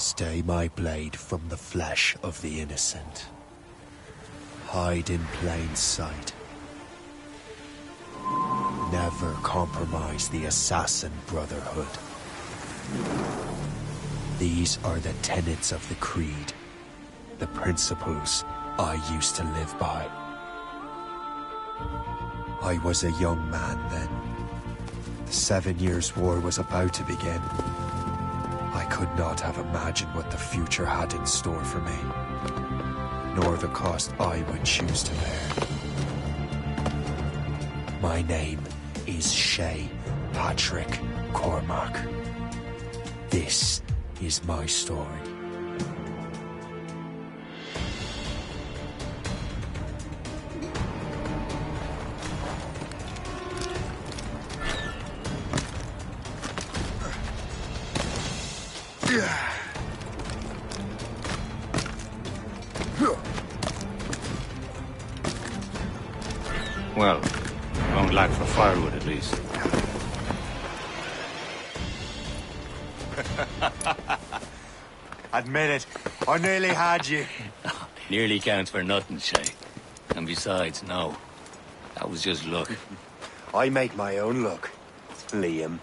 Stay my blade from the flesh of the innocent. Hide in plain sight. Never compromise the Assassin Brotherhood. These are the tenets of the Creed, the principles I used to live by. I was a young man then. The 7 Years' War was about to begin. I could not have imagined what the future had in store for me, nor the cost I would choose to bear. My name is Shay Patrick Cormac. This is my story. Well, won't lack for firewood at least. Admit it, I nearly had you. Nearly counts for nothing, Shay. And besides, no. That was just luck. I make my own luck, Liam.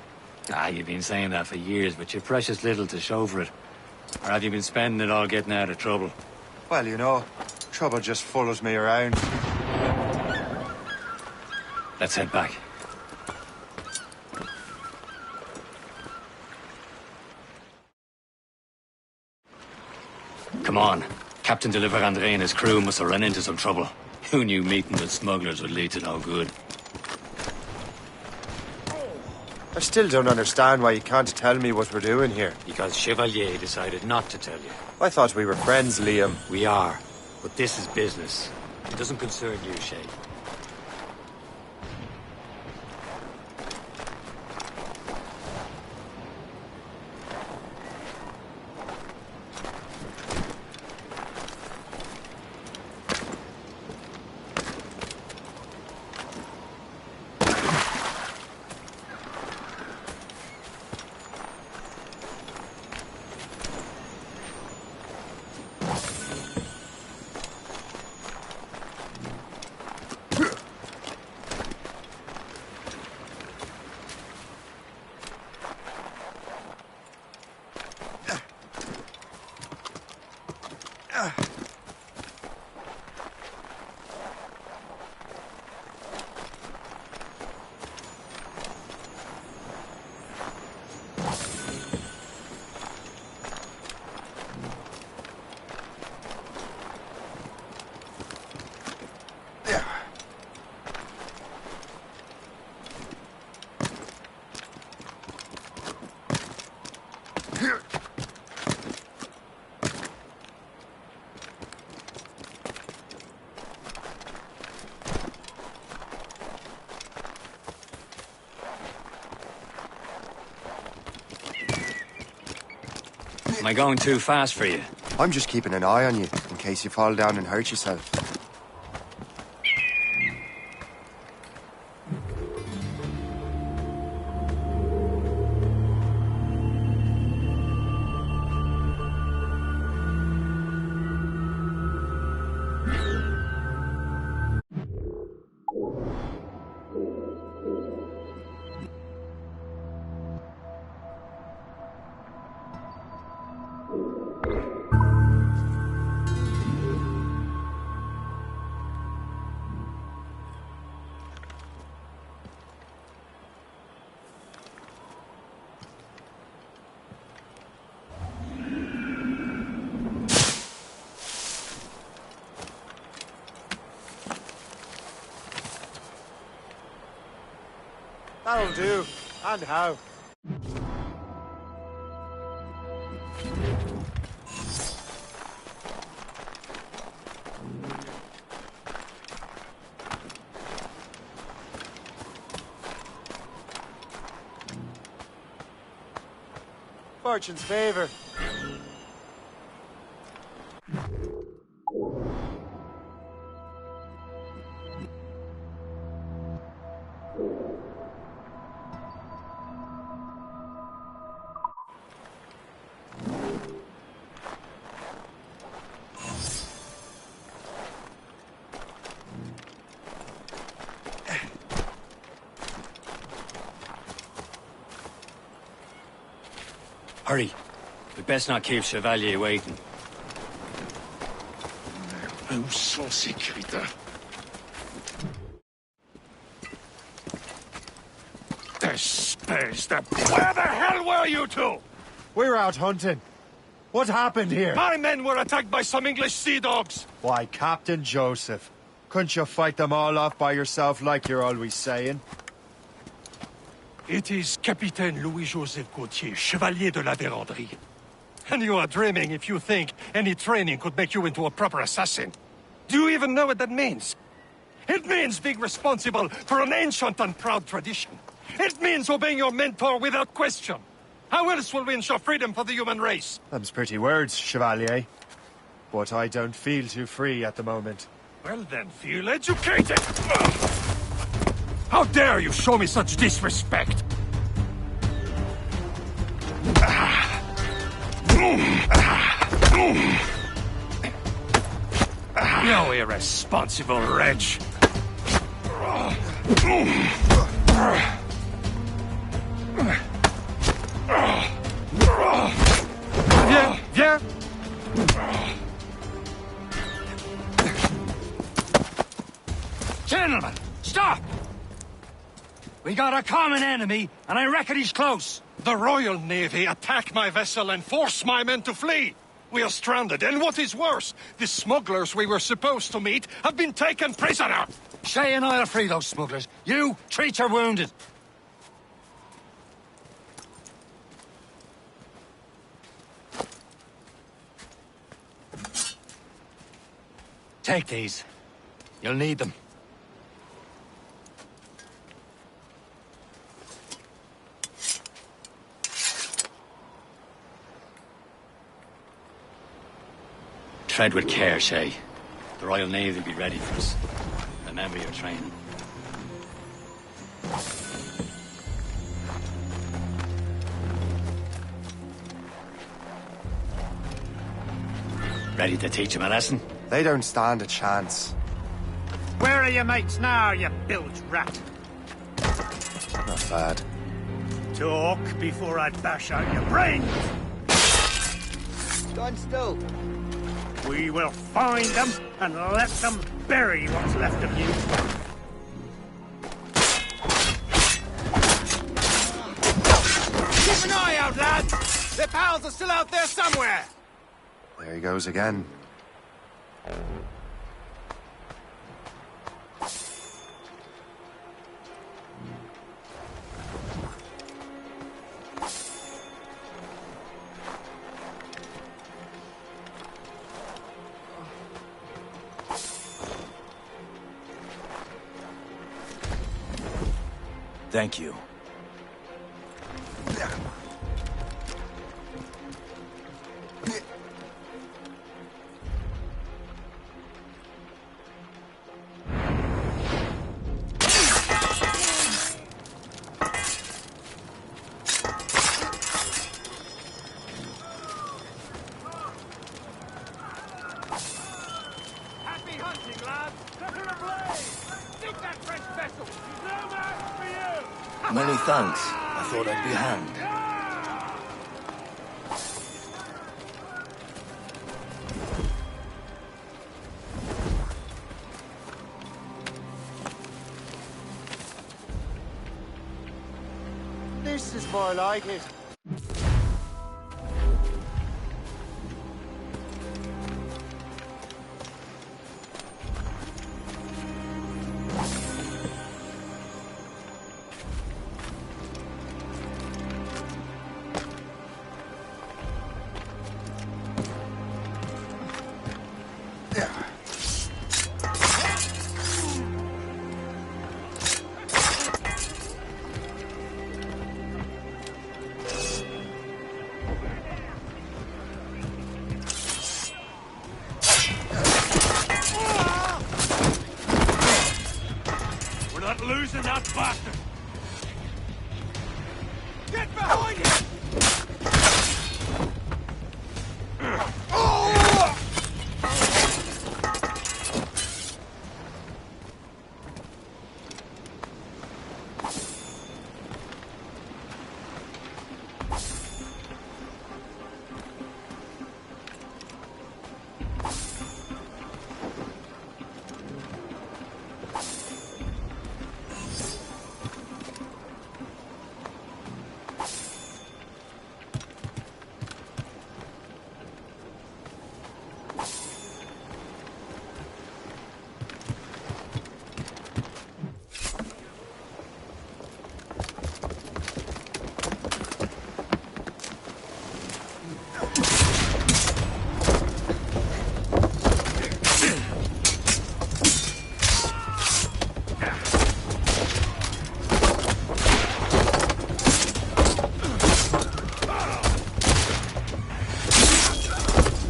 You've been saying that for years, but you've precious little to show for it. Or have you been spending it all getting out of trouble? Well, you know, trouble just follows me around. Let's head back. Come on. Captain de Liverandre and his crew must have run into some trouble. Who knew meeting with smugglers would lead to no good? I still don't understand why you can't tell me what we're doing here. Because Chevalier decided not to tell you. I thought we were friends, Liam. We are, but this is business. It doesn't concern you, Shay. Am I going too fast for you? I'm just keeping an eye on you, in case you fall down and hurt yourself. That'll do. And how? Fortune's favor. Hurry. We'd best not keep Chevalier waiting. Où sont ces crétins? Espèce de... Where the hell were you two? We're out hunting. What happened here? My men were attacked by some English sea dogs. Why, Captain Joseph. Couldn't you fight them all off by yourself like you're always saying? It is Capitaine Louis-Joseph Gauthier, Chevalier de la Vérendrye. And you are dreaming if you think any training could make you into a proper assassin. Do you even know what that means? It means being responsible for an ancient and proud tradition. It means obeying your mentor without question. How else will we ensure freedom for the human race? Them's pretty words, Chevalier. But I don't feel too free at the moment. Well then, feel educated! How dare you show me such disrespect? You irresponsible wretch! Viens! Gentlemen, stop! We got a common enemy, and I reckon he's close. The Royal Navy attack my vessel and force my men to flee. We are stranded, and what is worse, the smugglers we were supposed to meet have been taken prisoner. Shay and I'll free those smugglers. You, treat your wounded. Take these. You'll need them. Tread with care, Shay. The Royal Navy will be ready for us. Remember your training. Ready to teach him a lesson? They don't stand a chance. Where are your mates now, you bilge rat? Not bad. Talk before I bash out your brains! Stand still. We will find them and let them bury what's left of you. Keep an eye out, lad! Their pals are still out there somewhere! There he goes again. Thank you. Happy hunting, lads! Set her ablaze! Dig that French vessel! She's no match for you! Many thanks. I thought I'd be hanged. This is more like it. We're not losing that bastard! Get behind him!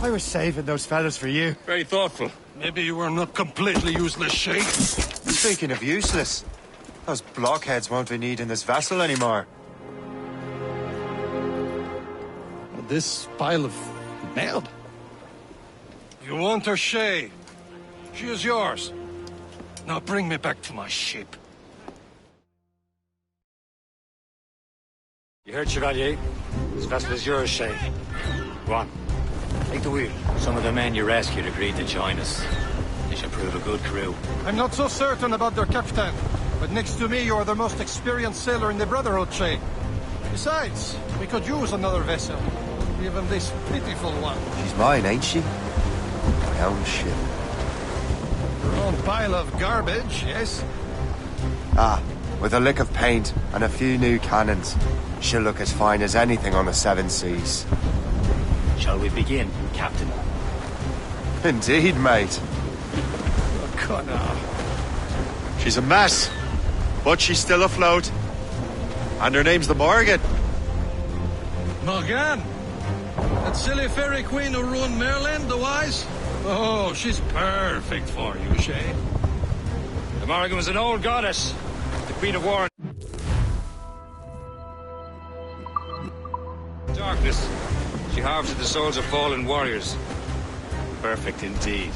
I was saving those fellas for you. Very thoughtful. Maybe you were not completely useless, Shay. Speaking of useless, those blockheads won't be needing this vessel anymore. This pile of mail? You want her, Shay? She is yours. Now bring me back to my ship. You heard, Chevalier? This vessel is yours, Shay. Go on. Take the wheel. Some of the men you rescued agreed to join us. They should prove a good crew. I'm not so certain about their captain, but next to me you are the most experienced sailor in the Brotherhood, Shay. Besides, we could use another vessel. Even this pitiful one. She's mine, ain't she? My own ship. Your own pile of garbage, yes? Ah, with a lick of paint and a few new cannons. She'll look as fine as anything on the Seven Seas. Shall we begin, Captain? Indeed, mate. Oh, Connor. She's a mess, but she's still afloat. And her name's the Morgan. Morgan? That silly fairy queen who ruined Merlin, the wise? Oh, she's perfect for you, Shay. The Morgan was an old goddess. The Queen of War. Darkness. She harvested the souls of fallen warriors. Perfect indeed.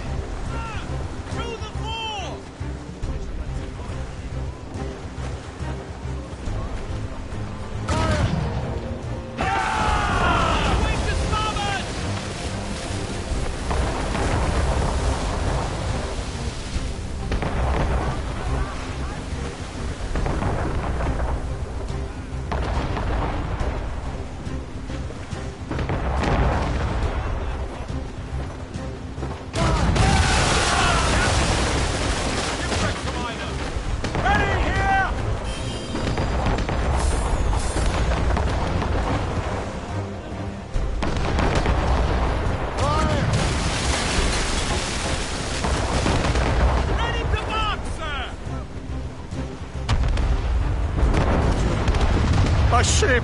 A ship!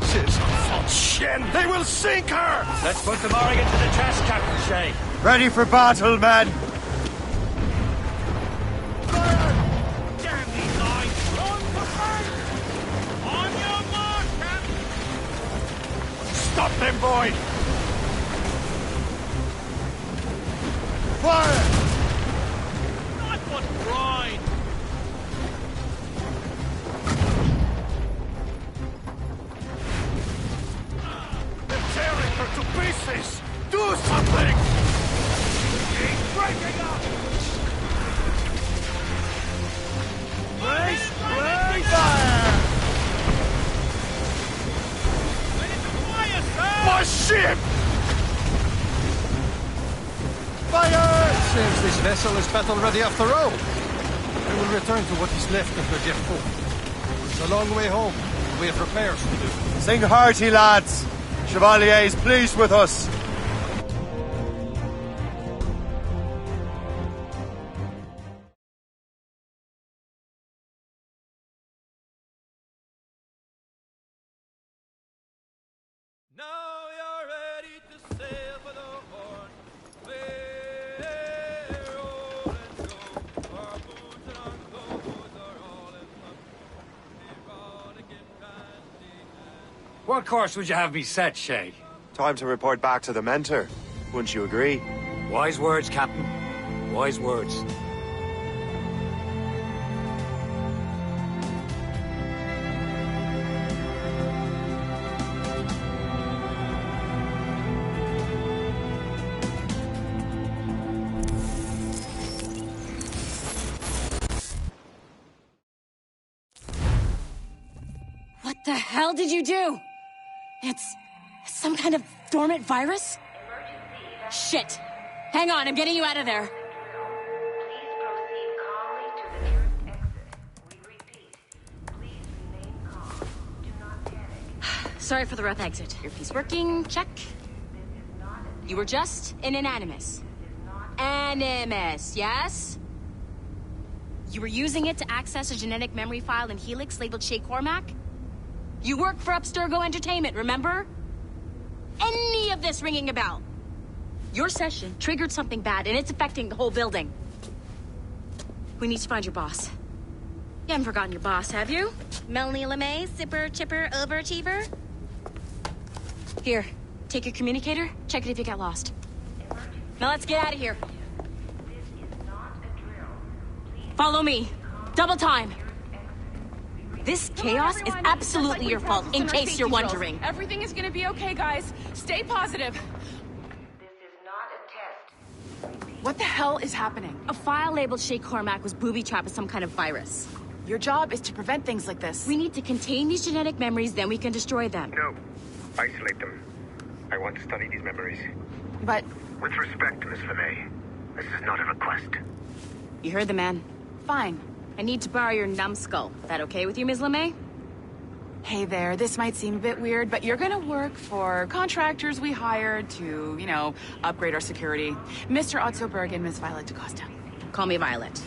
She's on shit! They will sink her! Let's put the Morgan to the test, Captain Shay. Ready for battle, men! Damn these eyes! On the front! On your mark, Captain! Stop them, boy! Fire! Not what pride! Tearing her to pieces! Do something! He's breaking up! Race! Ready Fire! to fire, sir! My ship! Fire! It seems this vessel is battle-ready after all. We will return to what is left of the Jeffco. It's a long way home. We have repairs to do. Sing hearty, lads! Chevalier is pleased with us. Now you're ready to sail for the Horn. We're roll and go. Our boots and our clothes are all in the rollicking panty and What course would you have me set, Shay? Time to report back to the mentor. Wouldn't you agree? Wise words, Captain. Wise words. What the hell did you do? It's some kind of dormant virus? Shit. Hang on, I'm getting you out of there. Please proceed calmly to the nearest exit. We repeat, please remain calm. Do not panic. Sorry for the rough exit. Earpiece working, check. This is not a You were just in an animus. Animus, yes? You were using it to access a genetic memory file in Helix labeled Shay Cormac? You work for Abstergo Entertainment, remember? Any of this ringing a bell? Your session triggered something bad, and it's affecting the whole building. We need to find your boss. You haven't forgotten your boss, have you? Melanie LeMay, zipper, chipper, overachiever? Here, take your communicator, check it if you get lost. Now let's get out of here. Follow me. Double time. This chaos is absolutely your fault, in case you're wondering. Everything is gonna be okay, guys. Stay positive. This is not a test. What the hell is happening? A file labeled Shay Cormac was booby-trapped with some kind of virus. Your job is to prevent things like this. We need to contain these genetic memories, then we can destroy them. No. Isolate them. I want to study these memories. But... With respect, Miss LeMay, this is not a request. You heard the man. Fine. I need to borrow your numbskull. That okay with you, Ms. LeMay? Hey there, this might seem a bit weird, but you're gonna work for contractors we hired to, you know, upgrade our security. Mr. Otto Berg and Miss Violet DaCosta. Call me Violet.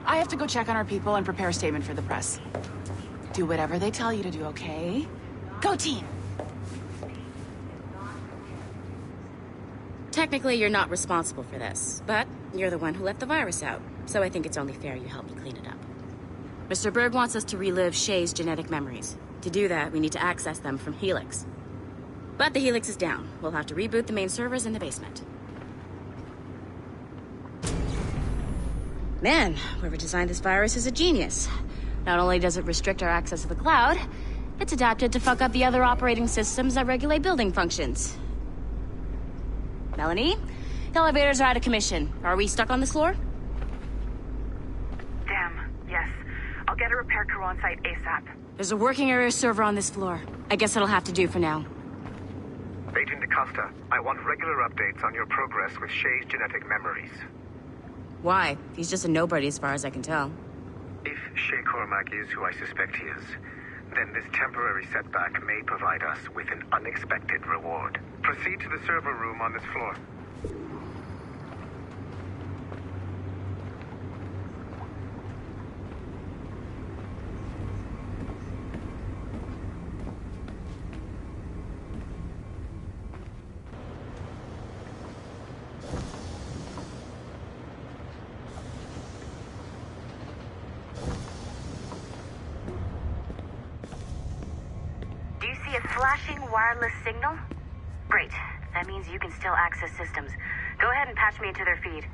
I have to go check on our people and prepare a statement for the press. Do whatever they tell you to do, okay? Go team! Technically, you're not responsible for this, but you're the one who let the virus out, so I think it's only fair you help me clean it up. Mr. Berg wants us to relive Shay's genetic memories. To do that, we need to access them from Helix. But the Helix is down. We'll have to reboot the main servers in the basement. Man, whoever designed this virus is a genius. Not only does it restrict our access to the cloud, it's adapted to fuck up the other operating systems that regulate building functions. Melanie? The elevators are out of commission. Are we stuck on this floor? Damn, yes. I'll get a repair crew on site ASAP. There's a working area server on this floor. I guess it'll have to do for now. Agent DaCosta, I want regular updates on your progress with Shay's genetic memories. Why? He's just a nobody as far as I can tell. If Shay Cormac is who I suspect he is, then this temporary setback may provide us with an unexpected reward. Proceed to the server room on this floor. Do you see a flashing wireless signal? Great. That means you can still access systems. Go ahead and patch me into their feed.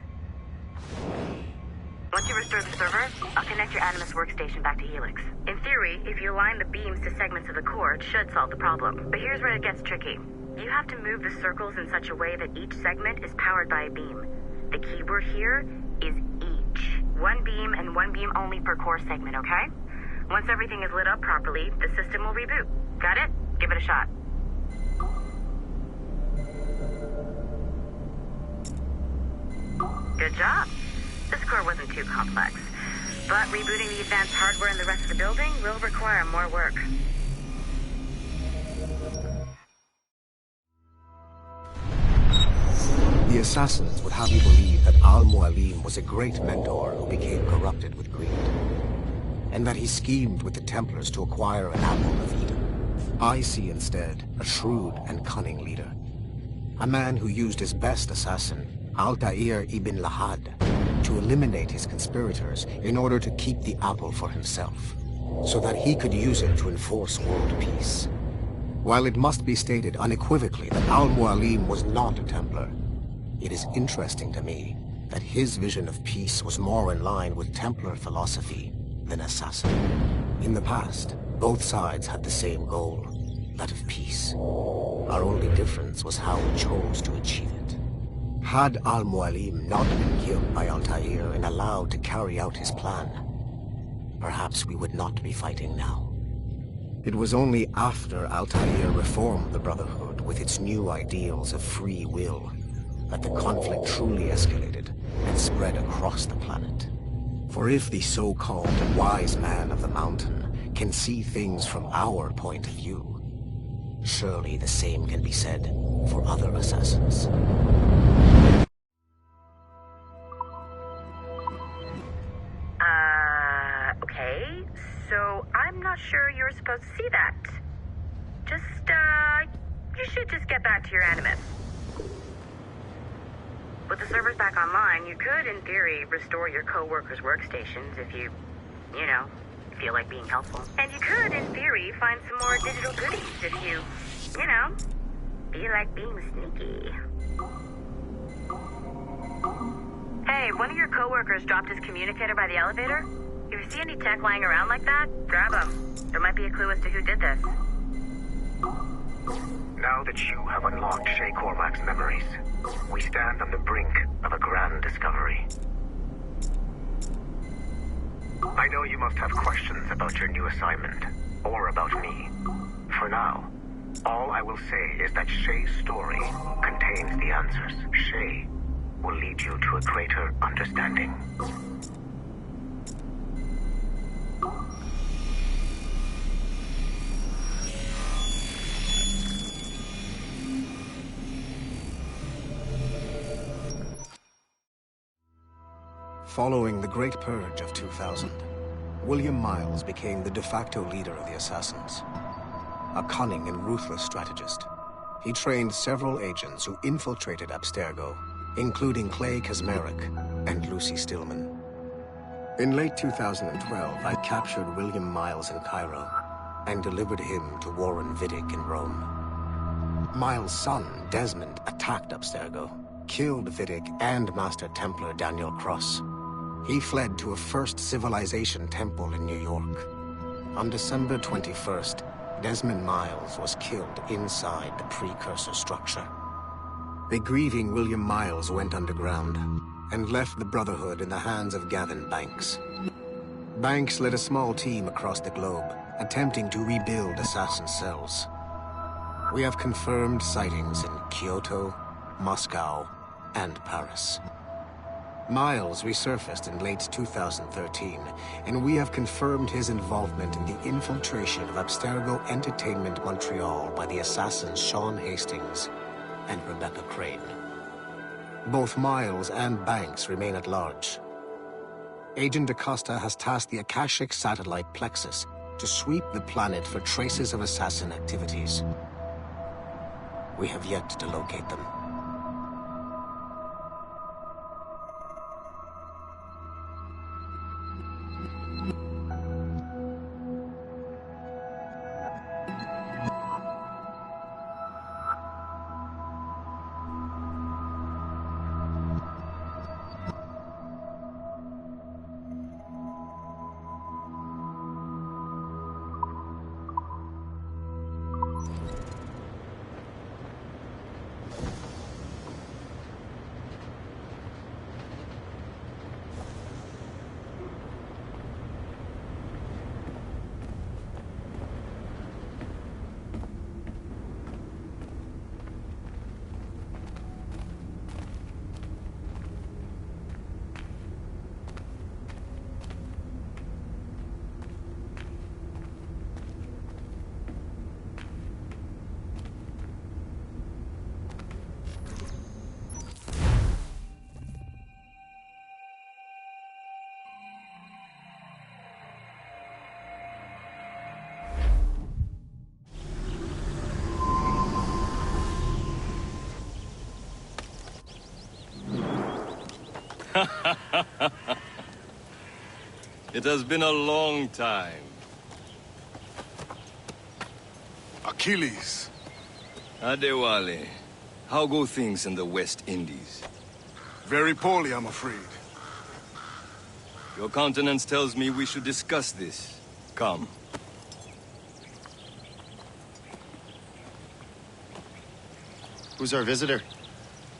Once you restore the server, I'll connect your Animus workstation back to Helix. In theory, if you align the beams to segments of the core, it should solve the problem. But here's where it gets tricky. You have to move the circles in such a way that each segment is powered by a beam. The keyword here is each. One beam and one beam only per core segment, okay? Once everything is lit up properly, the system will reboot. Got it? Give it a shot. Good job. This core wasn't too complex. But rebooting the advanced hardware in the rest of the building will require more work. The assassins would have you believe that Al-Mualim was a great mentor who became corrupted with greed, and that he schemed with the Templars to acquire an apple of Eden. I see instead a shrewd and cunning leader, a man who used his best assassin, Altair ibn Lahad, to eliminate his conspirators in order to keep the apple for himself, so that he could use it to enforce world peace. While it must be stated unequivocally that Al-Mualim was not a Templar, it is interesting to me that his vision of peace was more in line with Templar philosophy than assassin. In the past, both sides had the same goal, that of peace. Our only difference was how we chose to achieve it. Had Al-Mualim not been killed by Altair and allowed to carry out his plan, perhaps we would not be fighting now. It was only after Altair reformed the Brotherhood with its new ideals of free will that the conflict truly escalated and spread across the planet. For if the so-called wise man of the mountain can see things from our point of view, surely the same can be said for other assassins. Okay, so I'm not sure you're supposed to see that. You should just get back to your Animus. With the servers back online, you could, in theory, restore your co-workers' workstations if you know, feel like being helpful. And you could, in theory, find some more digital goodies if you know, feel like being sneaky. Hey, one of your co-workers dropped his communicator by the elevator. If you see any tech lying around like that, grab them. There might be a clue as to who did this. Now that you have unlocked Shay Cormac's memories, we stand on the brink of a grand discovery. I know you must have questions about your new assignment, or about me. For now, all I will say is that Shay's story contains the answers. Shay will lead you to a greater understanding. Following the Great Purge of 2000, William Miles became the de facto leader of the Assassins. A cunning and ruthless strategist, he trained several agents who infiltrated Abstergo, including Clay Kazmarek and Lucy Stillman. In late 2012, I captured William Miles in Cairo and delivered him to Warren Vidic in Rome. Miles' son, Desmond, attacked Abstergo, killed Vidic and Master Templar Daniel Cross. He fled to a First Civilization temple in New York. On December 21st, Desmond Miles was killed inside the precursor structure. The grieving William Miles went underground and left the Brotherhood in the hands of Gavin Banks. Banks led a small team across the globe, attempting to rebuild assassin cells. We have confirmed sightings in Kyoto, Moscow, and Paris. Miles resurfaced in late 2013, and we have confirmed his involvement in the infiltration of Abstergo Entertainment Montreal by the assassins Sean Hastings and Rebecca Crane. Both Miles and Banks remain at large. Agent DaCosta has tasked the Akashic satellite Plexus to sweep the planet for traces of assassin activities. We have yet to locate them. It has been a long time. Achilles. Adewale, how go things in the West Indies? Very poorly, I'm afraid. Your countenance tells me we should discuss this. Come. Who's our visitor?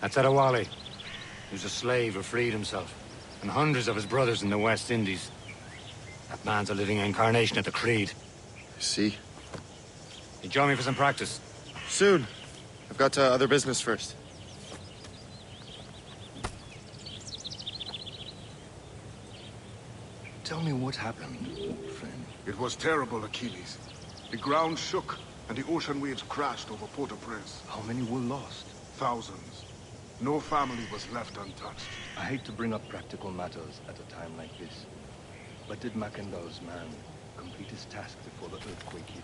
That's Adewale. He was a slave who freed himself, and hundreds of his brothers in the West Indies. That man's a living incarnation of the Creed. See? You join me for some practice? Soon. I've got other business first. Tell me what happened, friend. It was terrible, Achilles. The ground shook, and the ocean waves crashed over Port-au-Prince. How many were lost? Thousands. No family was left untouched. I hate to bring up practical matters at a time like this. But did Mackendall's man complete his task before the earthquake hit?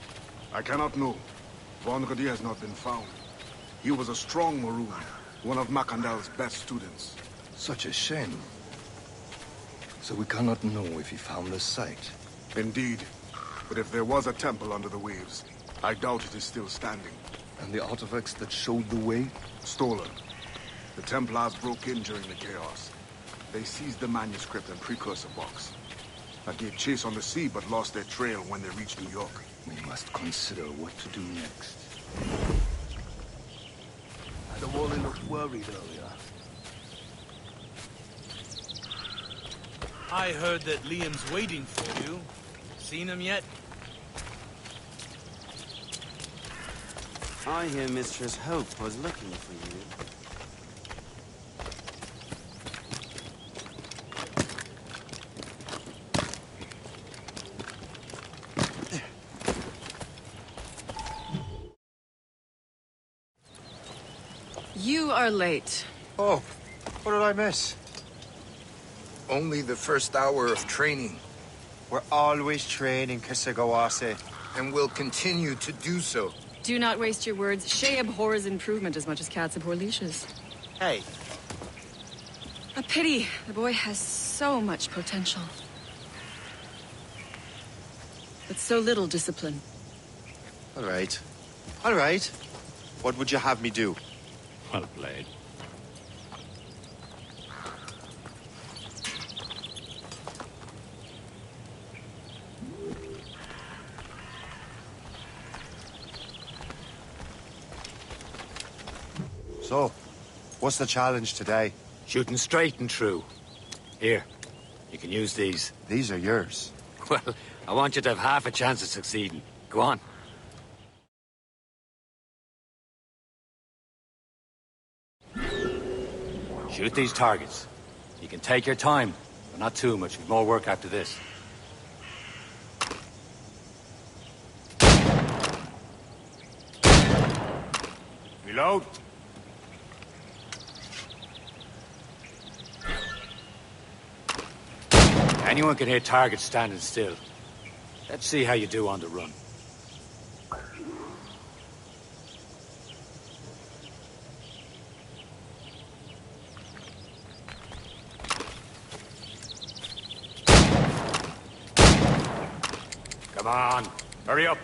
I cannot know. Vendredi has not been found. He was a strong Maroon, One of Macandal's best students. Such a shame. So we cannot know if he found the site. Indeed. But if there was a temple under the waves, I doubt it is still standing. And the artifacts that showed the way? Stolen. The Templars broke in during the chaos. They seized the manuscript and precursor box. I gave chase on the sea, but lost their trail when they reached New York. We must consider what to do next. Adewale looked worried earlier. I heard that Liam's waiting for you. Seen him yet? I hear Mistress Hope was looking for you. You are late. Oh, what did I miss? Only the first hour of training. We're always training, Kisagawase. And will continue to do so. Do not waste your words. Shay abhors improvement as much as cats abhor leashes. Hey. A pity. The boy has so much potential. But so little discipline. All right. All right. What would you have me do? Well played. So, what's the challenge today? Shooting straight and true. Here, you can use these. These are yours. Well, I want you to have half a chance of succeeding. Go on. Shoot these targets. You can take your time, but not too much. We've more work after this. Reload. Anyone can hit targets standing still. Let's see how you do on the run. Come on, hurry up.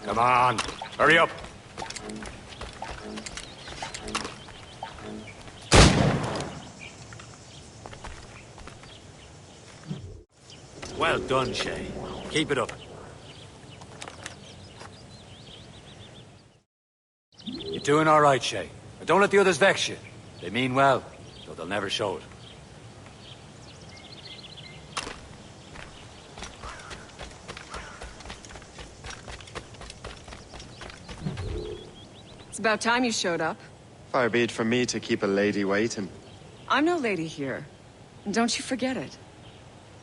Come on, hurry up. Well done, Shay. Keep it up. You're doing all right, Shay. But don't let the others vex you. They mean well, though they'll never show it. It's about time you showed up. Far be it from me to keep a lady waiting. I'm no lady here. And don't you forget it.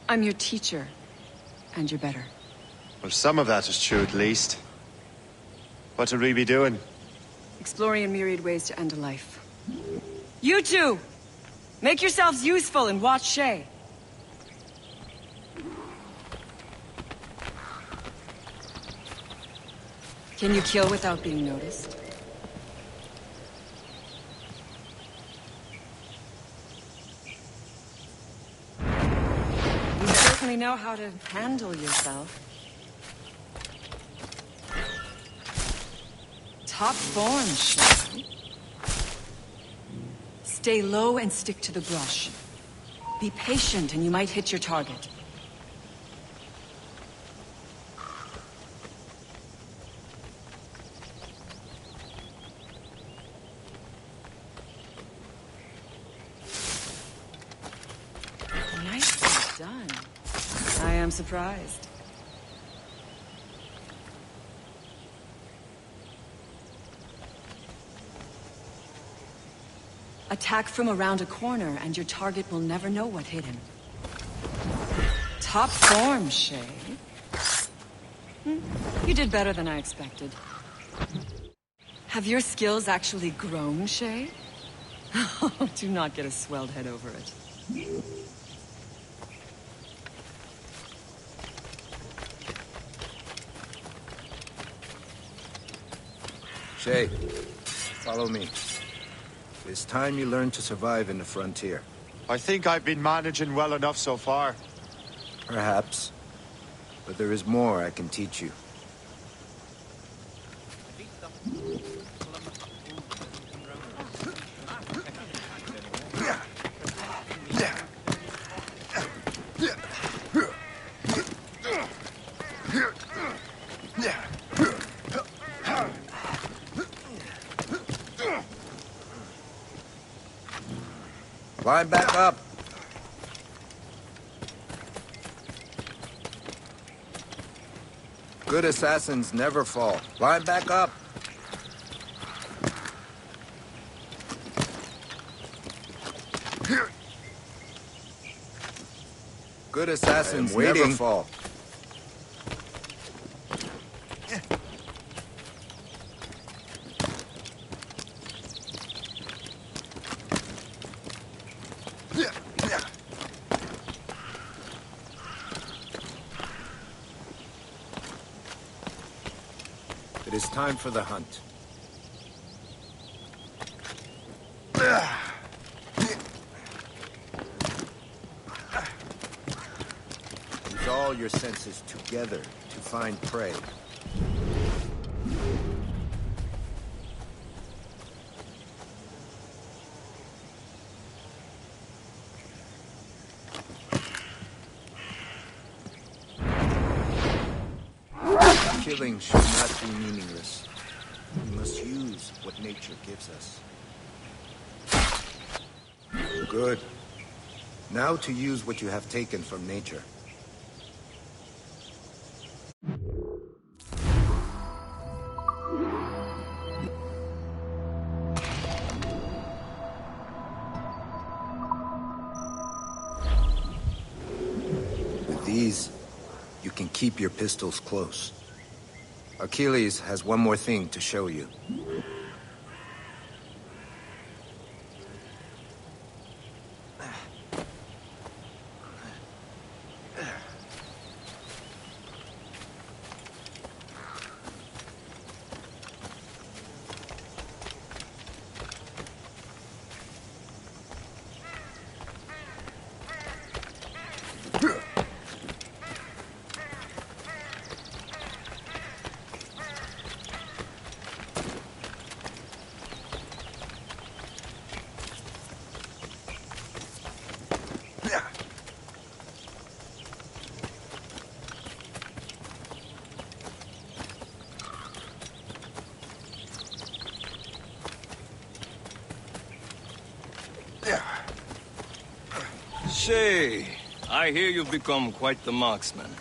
I'm your teacher. And you're better. Well, some of that is true, at least. What would we be doing? Exploring a myriad ways to end a life. You two! Make yourselves useful and watch Shay. Can you kill without being noticed? You certainly know how to handle yourself. Top form, Shay. Stay low and stick to the brush. Be patient and you might hit your target. Nicely done. I am surprised. Attack from around a corner, and your target will never know what hit him. Top form, Shay. You did better than I expected. Have your skills actually grown, Shay? Do not get a swelled head over it. Shay, follow me. It's time you learn to survive in the frontier. I think I've been managing well enough so far. Perhaps. But there is more I can teach you. Climb back up. Good assassins never fall. Climb back up. Good assassins never fall. It is time for the hunt. Use all your senses together to find prey. Killing should not be meaningless. We must use what nature gives us. Good. Now to use what you have taken from nature. With these, you can keep your pistols close. Achilles has one more thing to show you. Shay, I hear you've become quite the marksman.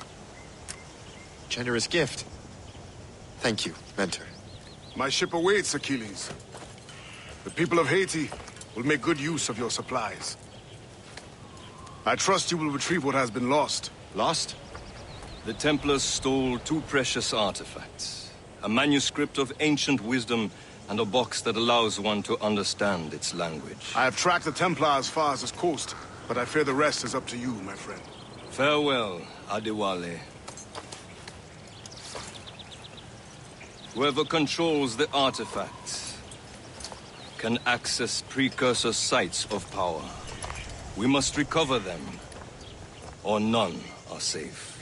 Generous gift. Thank you, Mentor. My ship awaits, Achilles. The people of Haiti will make good use of your supplies. I trust you will retrieve what has been lost. Lost? The Templars stole 2 precious artifacts. A manuscript of ancient wisdom and a box that allows one to understand its language. I have tracked the Templar as far as this coast, but I fear the rest is up to you, my friend. Farewell, Adewale. Whoever controls the artifacts can access precursor sites of power. We must recover them, or none are safe.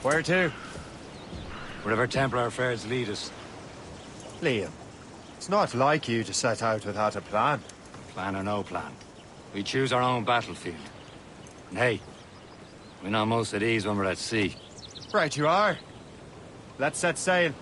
Where to? Wherever Templar affairs lead us. Liam, it's not like you to set out without a plan. Plan or no plan. We choose our own battlefield. And hey, we're not most at ease when we're at sea. Right you are. Let's set sail.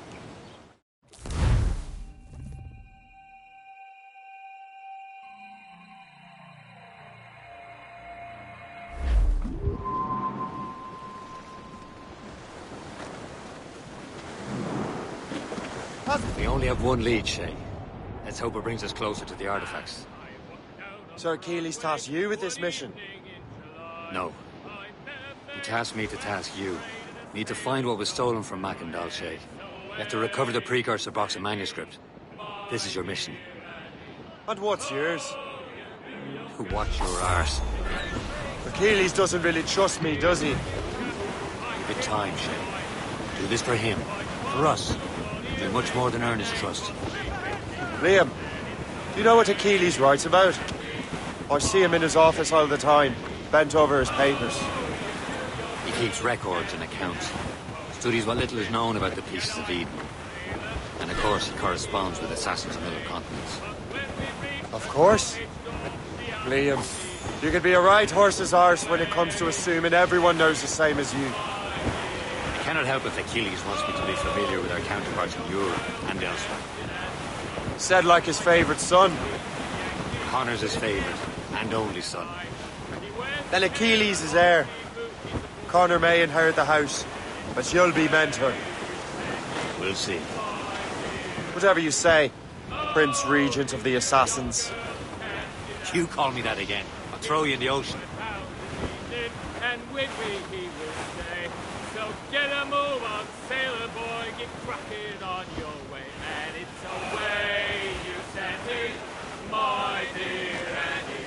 We only have one lead, Shay. Let's hope it brings us closer to the artifacts. Sir Keeley's tasked you with this mission. No. He tasked me to task you. Need to find what was stolen from Mackandal, Shay. You have to recover the precursor box of manuscript. This is your mission. And what's yours? Watch your arse. Achilles doesn't really trust me, does he? Give it time, Shay. Do this for him. For us. Do much more than earn his trust. Liam, do you know what Achilles writes about? I see him in his office all the time, bent over his papers. He keeps records and accounts. Studies what little is known about the pieces of Eden. And of course, he corresponds with assassins on other continents. Of course. Liam, you can be a right horse's arse when it comes to assuming everyone knows the same as you. I cannot help if Achilles wants me to be familiar with our counterparts in Europe and elsewhere. Said like his favourite son. Connor's his favourite and only son. Then Achilles is heir. Connor may inherit the house, but you'll be mentor. We'll see. Whatever you say, Prince Regent of the Assassins. You call me that again, I'll throw you in the ocean. And with me he will stay. So get a move on, sailor boy, get cracking on your way. And it's away, you Sandy, my dear Annie.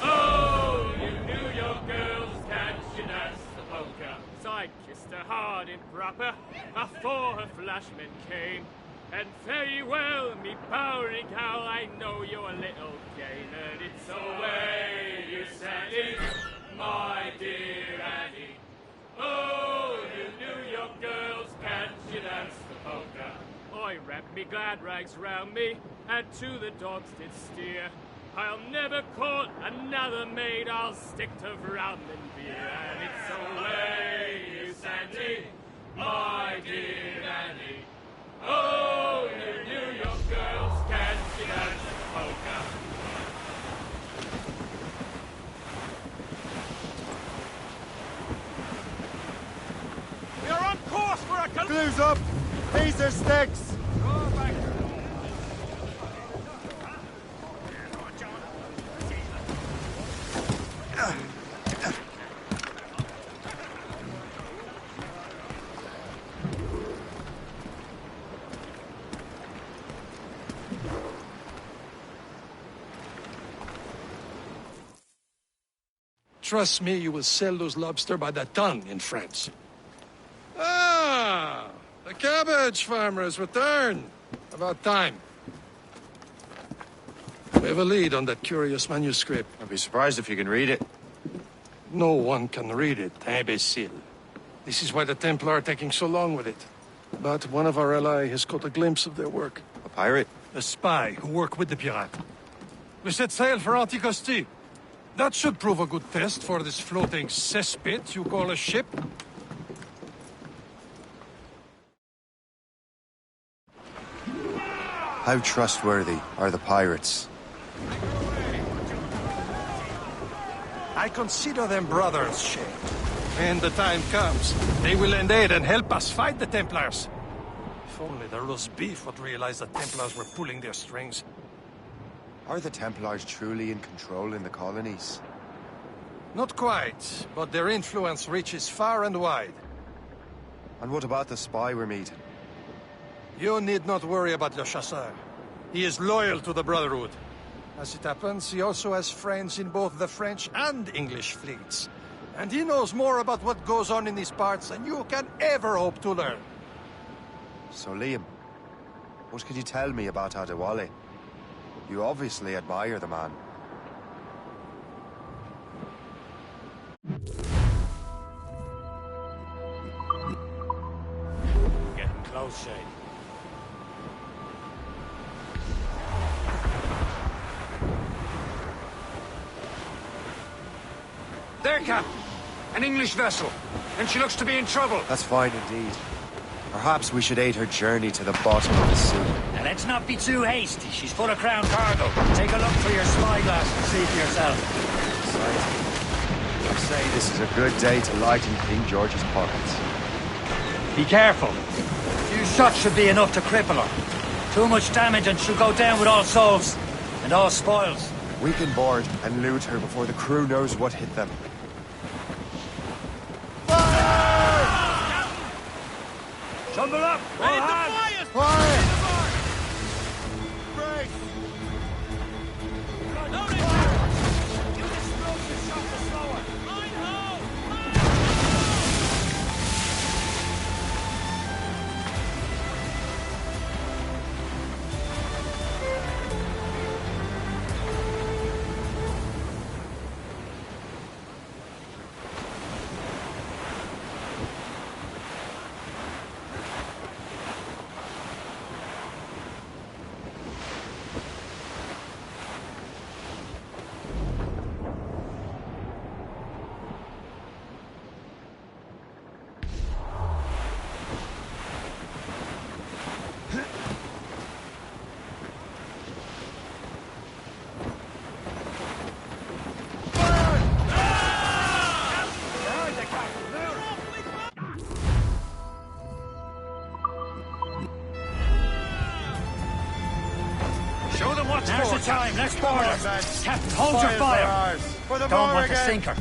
Oh, you knew your girls can't you dance the polka. So I kissed her hard and proper, afore her flashman came. And very well, me powering cow, I know you're a little game. And it's away, you Sandy, my dear Annie. Oh, you knew your girls can't you dance the polka. I wrapped me glad rags round me, and to the dogs did steer. I'll never court another maid, I'll stick to rum and beer. And it's away, you Sandy, my dear Annie. Oh, you knew your girls can't you dance the polka. We are on course for a Glue's up! These are sticks! Trust me, you will sell those lobster by the ton in France. Ah, the cabbage farmer has returned. About time. We have a lead on that curious manuscript. I'd be surprised if you can read it. No one can read it, imbecile. This is why the Templar are taking so long with it. But one of our allies has caught a glimpse of their work. A pirate? A spy who worked with the pirate. We set sail for Anticosti. That should prove a good test for this floating cesspit you call a ship. How trustworthy are the pirates? I consider them brothers, Shay. When the time comes, they will lend aid and help us fight the Templars. If only the roast beef would realize the Templars were pulling their strings. Are the Templars truly in control in the colonies? Not quite, but their influence reaches far and wide. And what about the spy we're meeting? You need not worry about Le Chasseur. He is loyal to the Brotherhood. As it happens, he also has friends in both the French and English fleets. And he knows more about what goes on in these parts than you can ever hope to learn. So, Liam, what could you tell me about Adewale? You obviously admire the man. Close, Shay. There, Captain. An English vessel. And she looks to be in trouble. That's fine indeed. Perhaps we should aid her journey to the bottom of the sea. Now let's not be too hasty. She's full of crown cargo. Take a look through your spyglass and see for yourself. I say this is a good day to lighten King George's pockets. Be careful. A few shots should be enough to cripple her. Too much damage and she'll go down with all souls and all spoils. We can board and loot her before the crew knows what hit them. Tumble up! All hands! Fire! Now's the time. Let's board her. Captain, hold your fire. Don't want to sink her.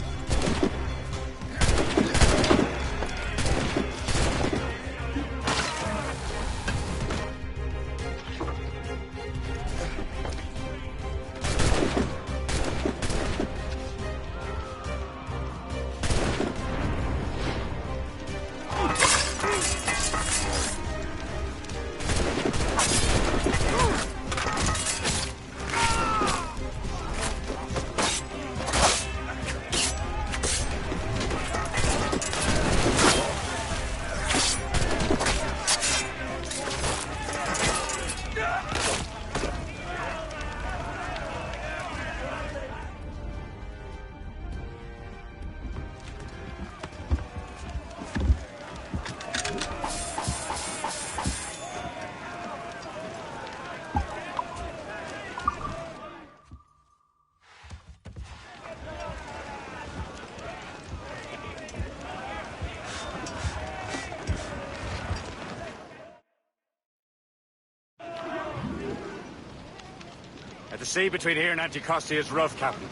The sea between here and Anticosti is rough, Captain.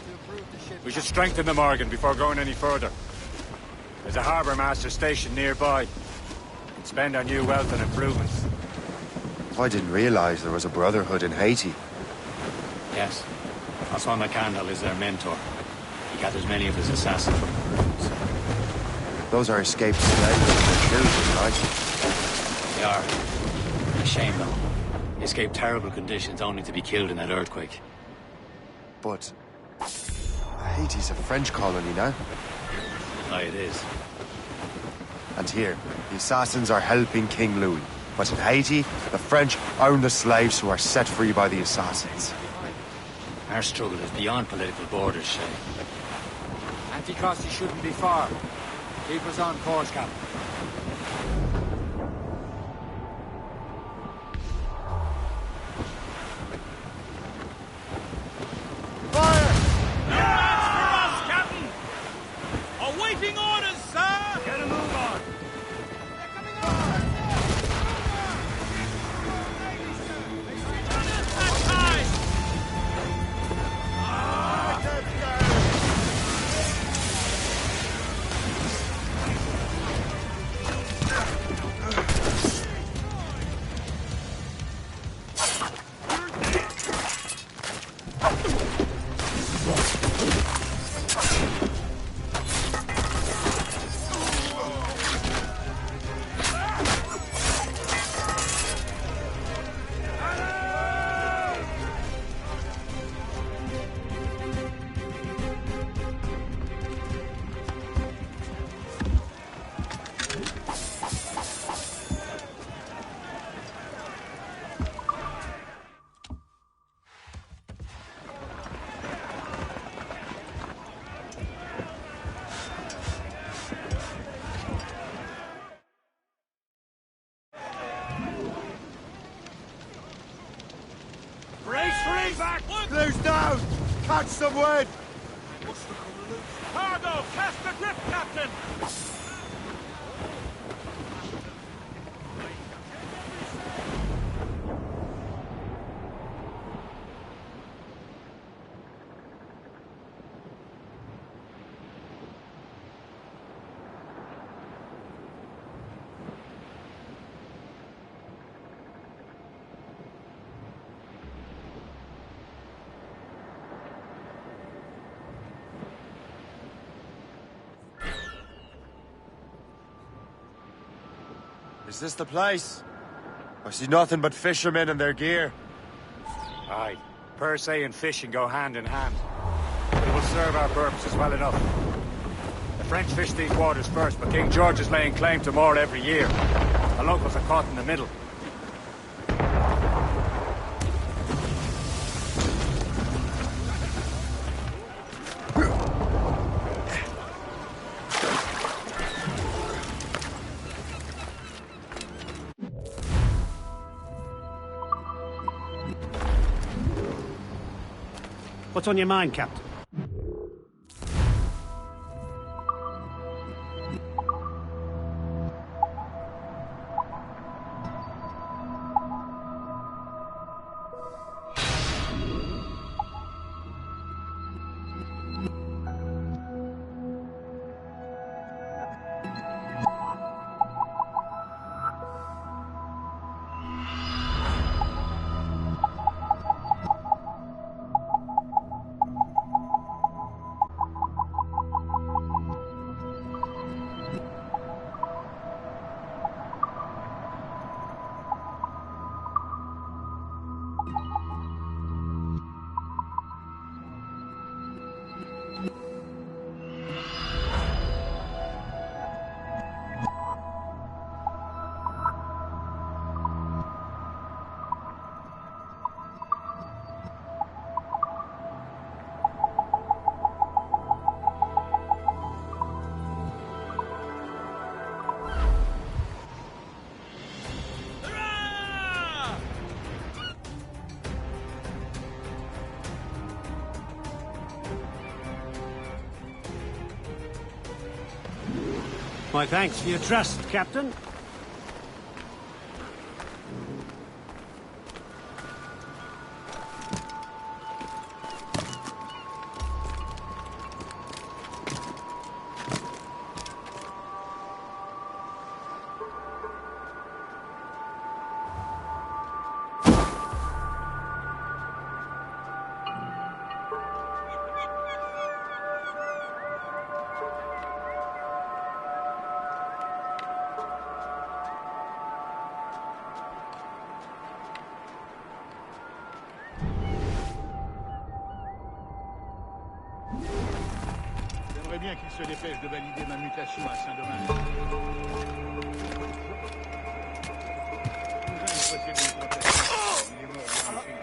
We should strengthen the Morgan before going any further. There's a harbour master stationed nearby. We can spend our new wealth on improvements. I didn't realize there was a brotherhood in Haiti. Yes. Osman McCandle is their mentor. He gathers many of his assassins from the ruins. Those are escaped slaves and their children, right? They are. A shame, though. They escaped terrible conditions only to be killed in that earthquake. But Haiti's a French colony now. Aye, it is. And here, the assassins are helping King Louis. But in Haiti, the French own the slaves who are set free by the assassins. Our struggle is beyond political borders, Shay. Anticosti shouldn't be far. Keep us on course, Captain. Awaiting orders, sir! Get a move on! close down! Catch some wind! Cargo! Cast the drift, Captain! Is this the place? I see nothing but fishermen and their gear. Aye. Per se and fishing go hand in hand. But it will serve our purposes well enough. The French fish these waters first, but King George is laying claim to more every year. The locals are caught in the middle. What's on your mind, Captain? My thanks for your trust, Captain. J'aimerais bien qu'il se dépêche de valider ma mutation à Saint-Domingue. Cousin, il possède une protection. Il est mort de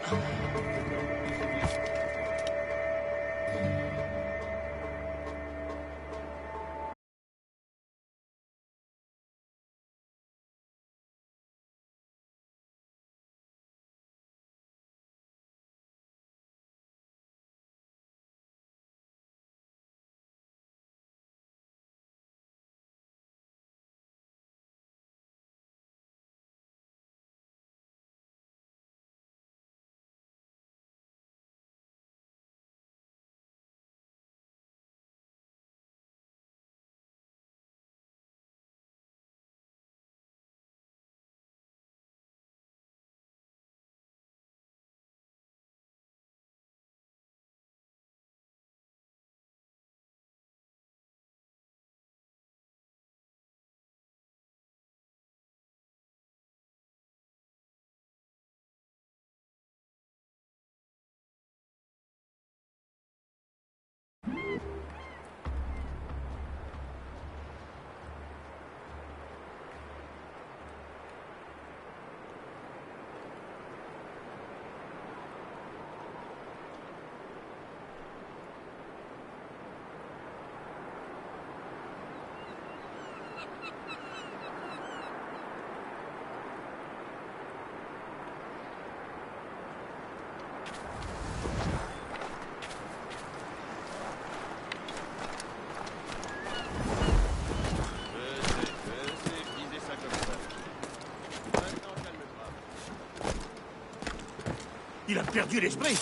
qu'il a perdu l'esprit.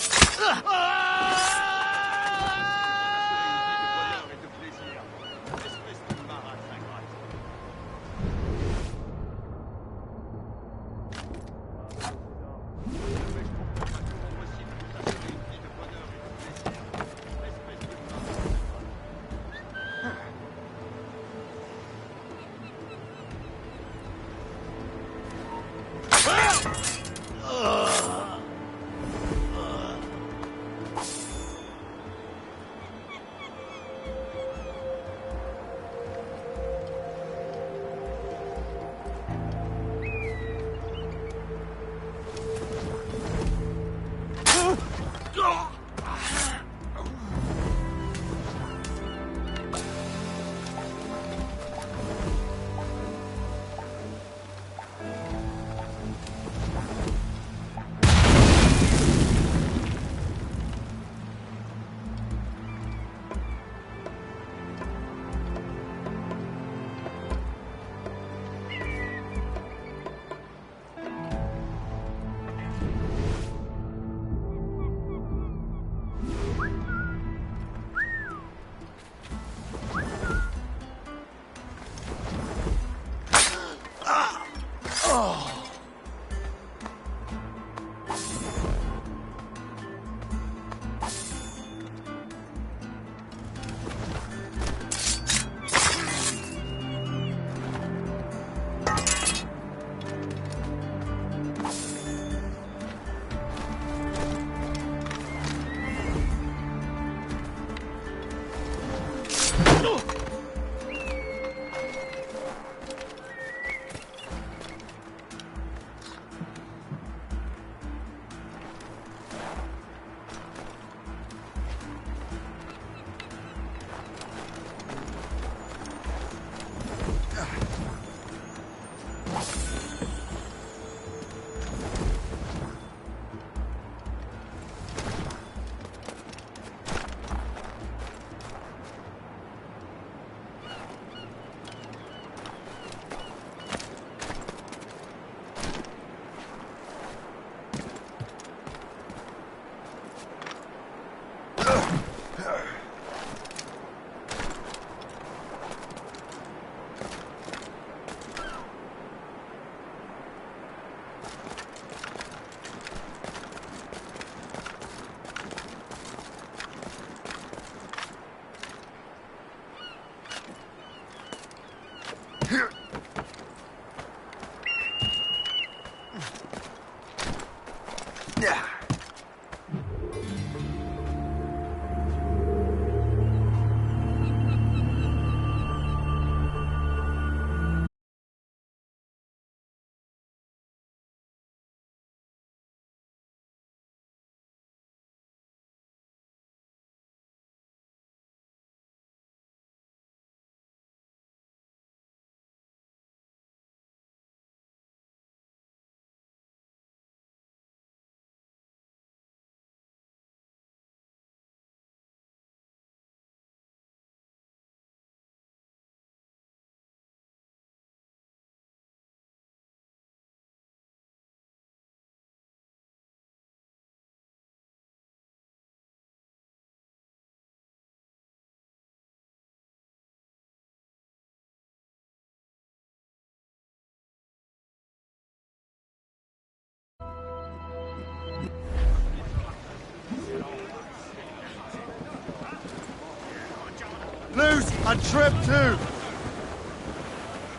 Loose and trip too.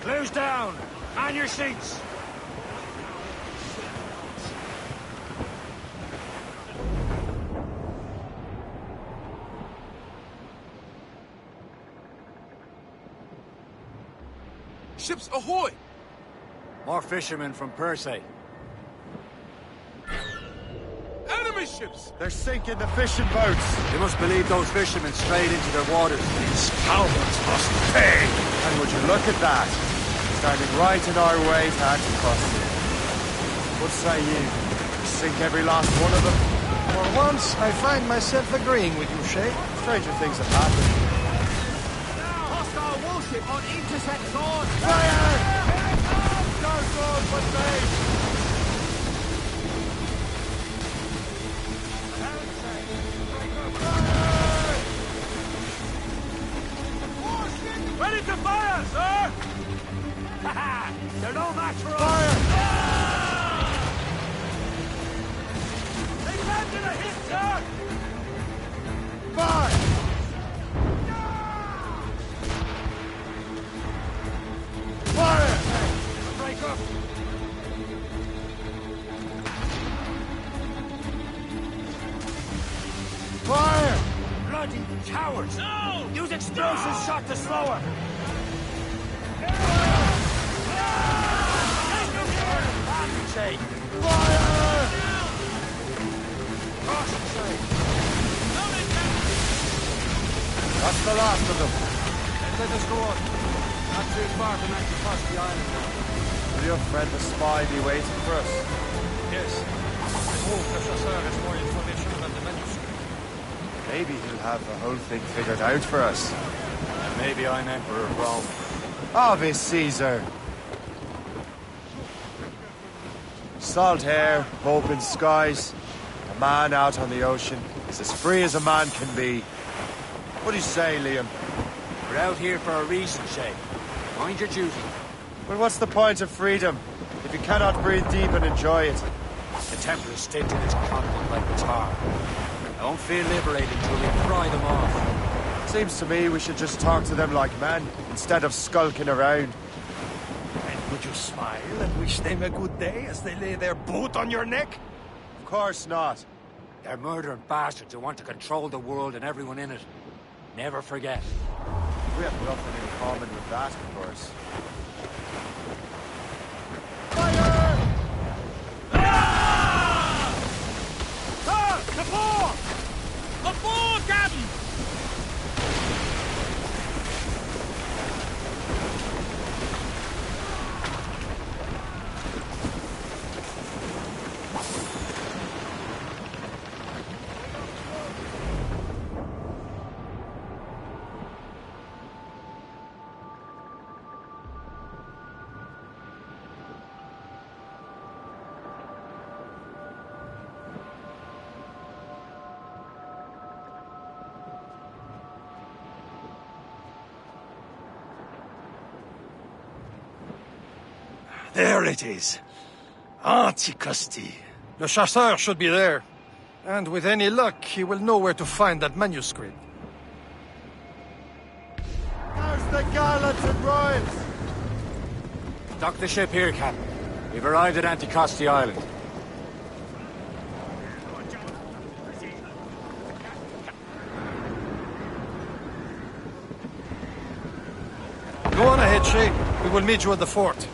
Clews down. On your seats. Ships ahoy! More fishermen from Persay. Enemy ships! They're sinking the fishing boats. You must believe those fishermen strayed into their waters. These cowards must pay! And would you look at that? Standing right in our way to Anticosti. What say you? Sink every last one of them? For once, I find myself agreeing with you, Shay. Stranger things have happened. Hostile warship on intercept zone! Fire! Go, for safe! sir! Haha! They're no match for us! Fire! They landed a hit, sir! Fire! Fire! Break up! Fire! Bloody cowards! No! Use explosive shot to slow her! Shay! Fire! Caution, Shay! That's the last of them. Then let us go on. Not too far from Anticosti Island now. Will your friend the spy be waiting for us? Yes. I hope the Chasseur has more information about the manuscript. Maybe he'll have the whole thing figured out for us. And maybe I'm Emperor of Rome. Obvious Caesar. Salt air, open skies. A man out on the ocean is as free as a man can be. What do you say, Liam? We're out here for a reason, Shay. Mind your duty. Well, what's the point of freedom if you cannot breathe deep and enjoy it? The Templars stick to this continent like tar. I won't feel liberated until we pry them off. Seems to me we should just talk to them like men, instead of skulking around. And would you smile and wish them a good day as they lay their boot on your neck? Of course not. They're murdering bastards who want to control the world and everyone in it. Never forget. We have nothing in common with that, of course. Sir! Aboard! Aboard, Captain! There it is. Anticosti. Le Chasseur should be there. And with any luck, he will know where to find that manuscript. There's the gallants and royals! Dock the ship here, Captain. We've arrived at Anticosti Island. Go on ahead, Shay. We will meet you at the fort.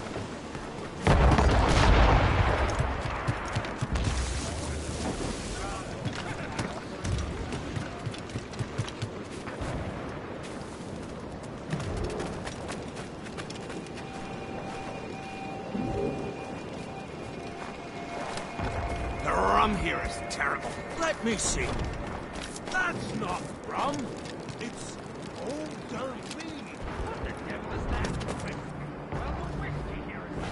The rum here is terrible. Let me see. That's not rum. It's old dirty weed. What the devil is that? Well, the whiskey here is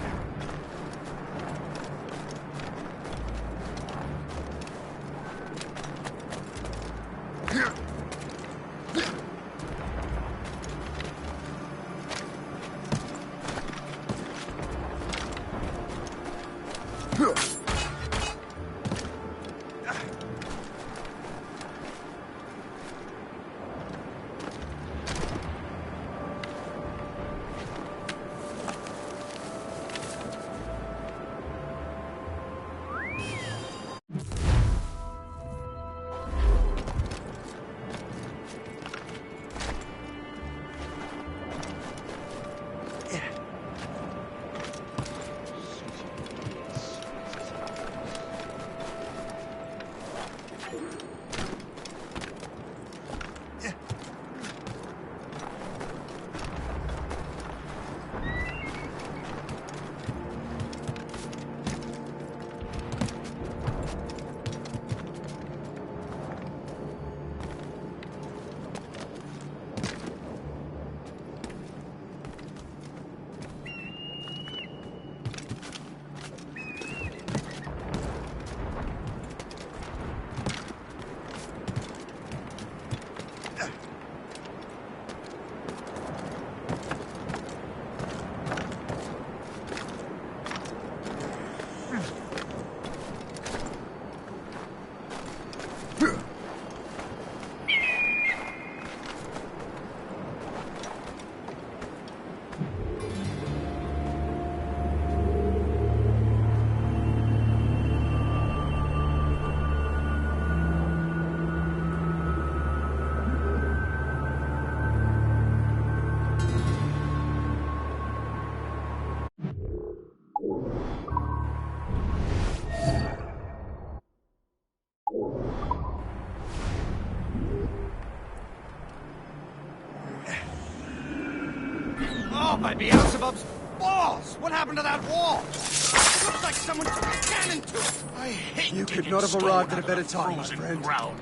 Oh, by Beelzebub's balls! What happened to that wall? It looks like someone took a cannon to it. I hate You could digging not have stone arrived at a out better of time, my frozen friend. ground.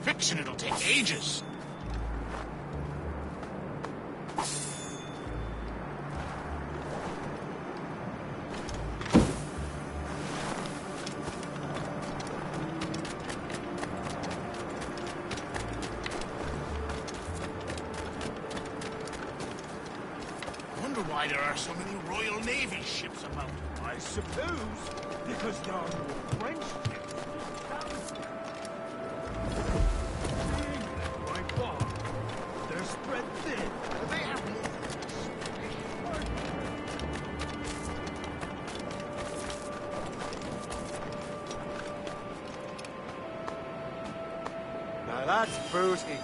Fixing it'll take ages. Why there are so many Royal Navy ships about? I suppose because there are no French ships. Right far. They're spread thin. They have Now that's booty.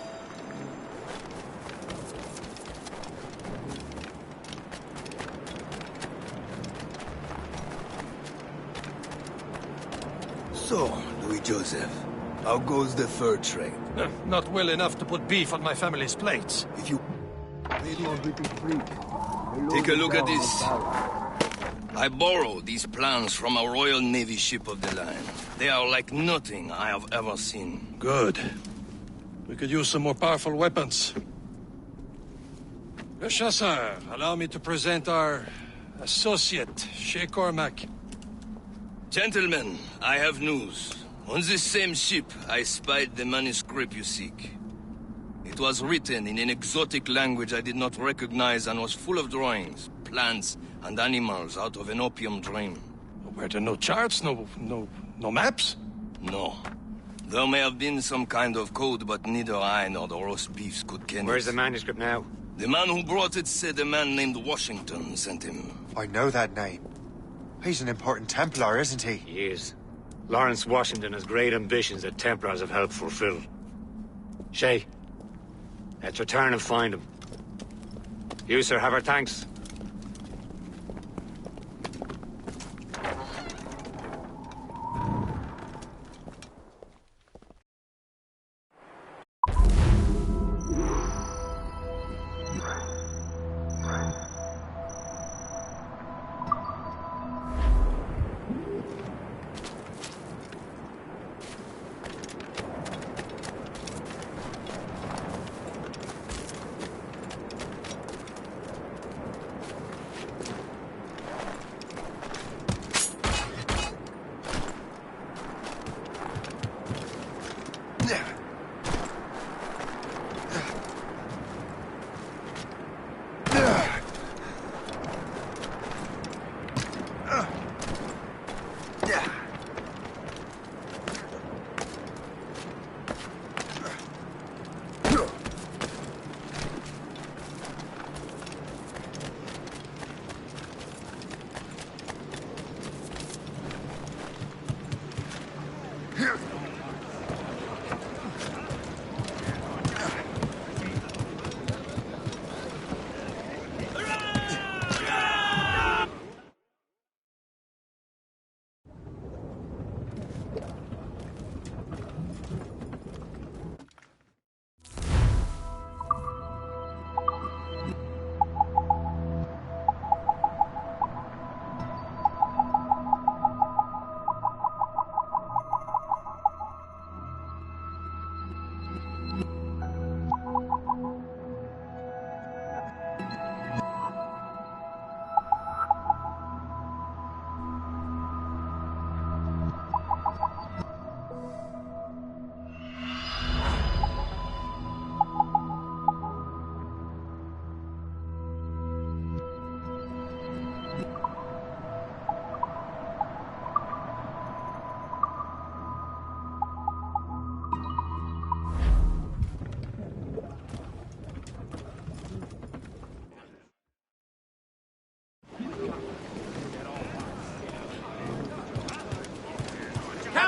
So, Louis Joseph, how goes the fur trade? Not well enough to put beef on my family's plates. If you... Take a look at this. I borrowed these plans from a Royal Navy ship of the line. They are like nothing I have ever seen. Good. We could use some more powerful weapons. Le Chasseur, allow me to present our associate, Shay Cormac. Gentlemen, I have news. On this same ship, I spied the manuscript you seek. It was written in an exotic language I did not recognize and was full of drawings, plants, and animals out of an opium dream. Were there no charts, no maps? No. There may have been some kind of code, but neither I nor the roast beefs could ken it. Where's the manuscript now? The man who brought it said a man named Washington sent him. I know that name. He's an important Templar, isn't he? He is. Lawrence Washington has great ambitions that Templars have helped fulfill. Shay, let's return and find him. You, sir, have our thanks.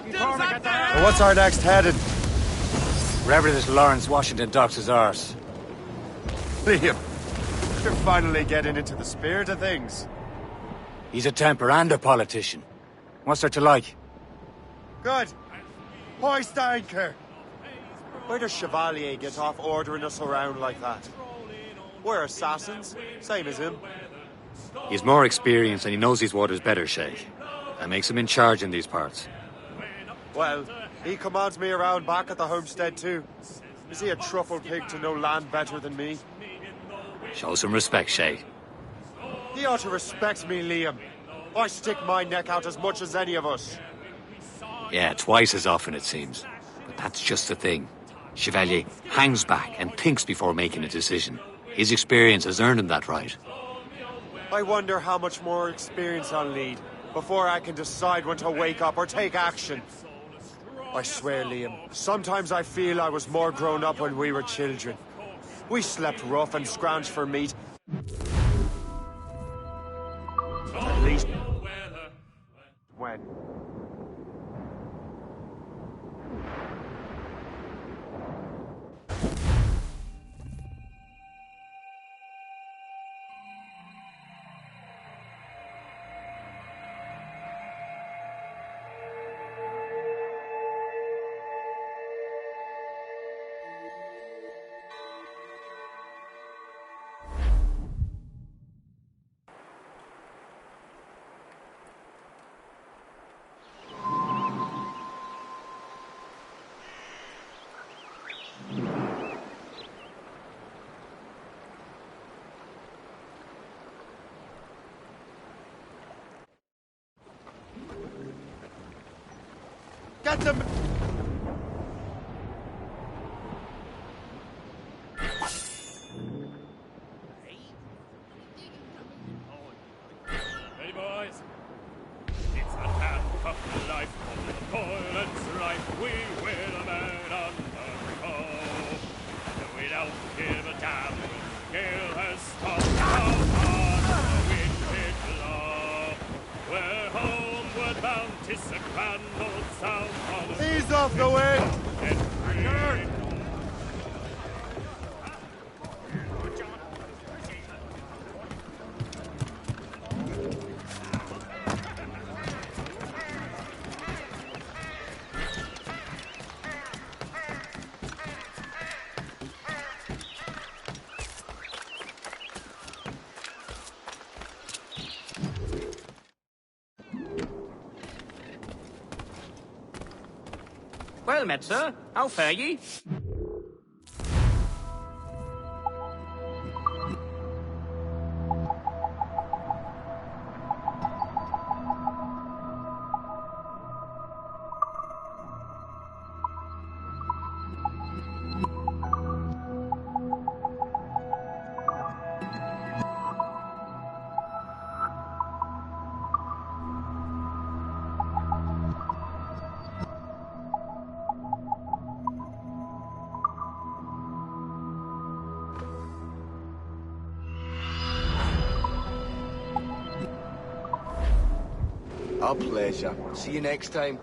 Well, what's our next heading? Wherever this Lawrence Washington docks is ours. Liam, you're finally getting into the spirit of things. He's a Templar and a politician. What's there to like? Good. Hoist anchor. Where does Chevalier get off ordering us around like that? We're assassins, same as him. He's more experienced and he knows these waters better, Shay. That makes him in charge in these parts. Well, he commands me around back at the homestead too. Is he a truffle pig to know land better than me? Show some respect, Shay. He ought to respect me, Liam. I stick my neck out as much as any of us. Yeah, twice as often it seems. But that's just the thing. Chevalier hangs back and thinks before making a decision. His experience has earned him that right. I wonder how much more experience I'll need before I can decide when to wake up or take action. I swear, Liam, sometimes I feel I was more grown up when we were children. We slept rough and scrounged for meat. At least... when? Get them! Hey boys, it's a handcuffed life of the toilet's rife. We will a man undergo. Without give a damn when the gale has stopped. How hard the wind did blow. We're homeward bound, 'tis a grand old sound. Ease off the wind! Well met, sir. How fare ye? Our pleasure. See you next time.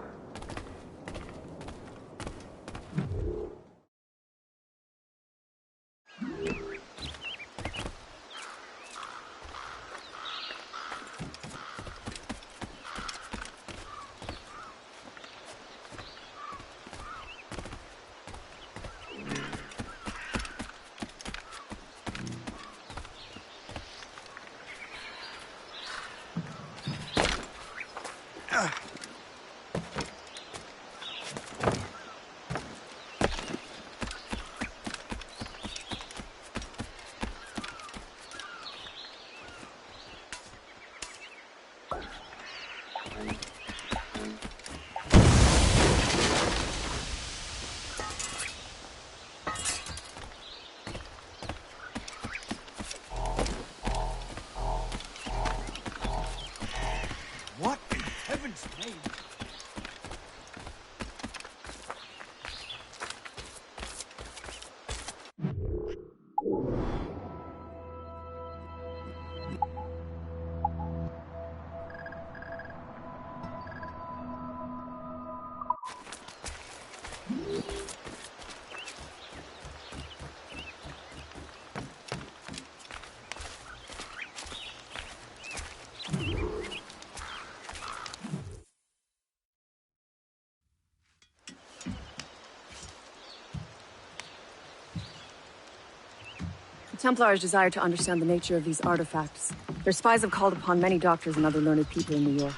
Templars desire to understand the nature of these artifacts. Their spies have called upon many doctors and other learned people in New York.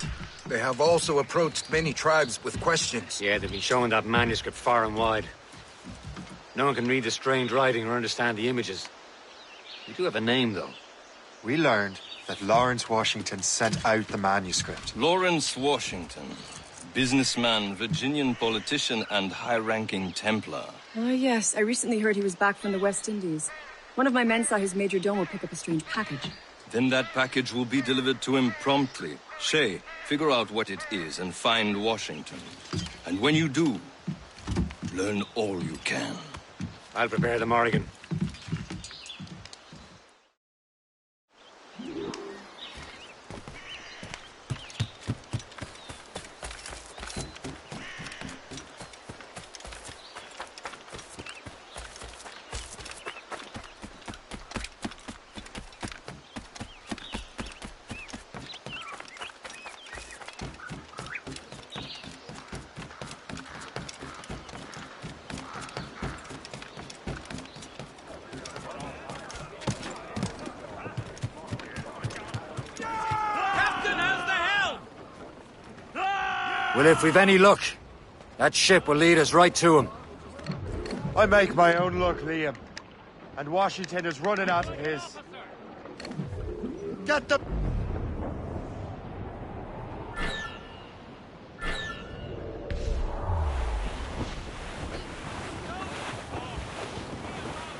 They have also approached many tribes with questions. Yeah, they've been showing that manuscript far and wide. No one can read the strange writing or understand the images. We do have a name, though. We learned that Lawrence Washington sent out the manuscript. Lawrence Washington. Businessman, Virginian politician, and high-ranking Templar. Ah, yes. I recently heard he was back from the West Indies. One of my men saw his major domo pick up a strange package. Then that package will be delivered to him promptly. Shay, figure out what it is and find Washington. And when you do, learn all you can. I'll prepare the Morrigan. Well, if we've any luck, that ship will lead us right to him. I make my own luck, Liam. And Washington is running out of his. Get the...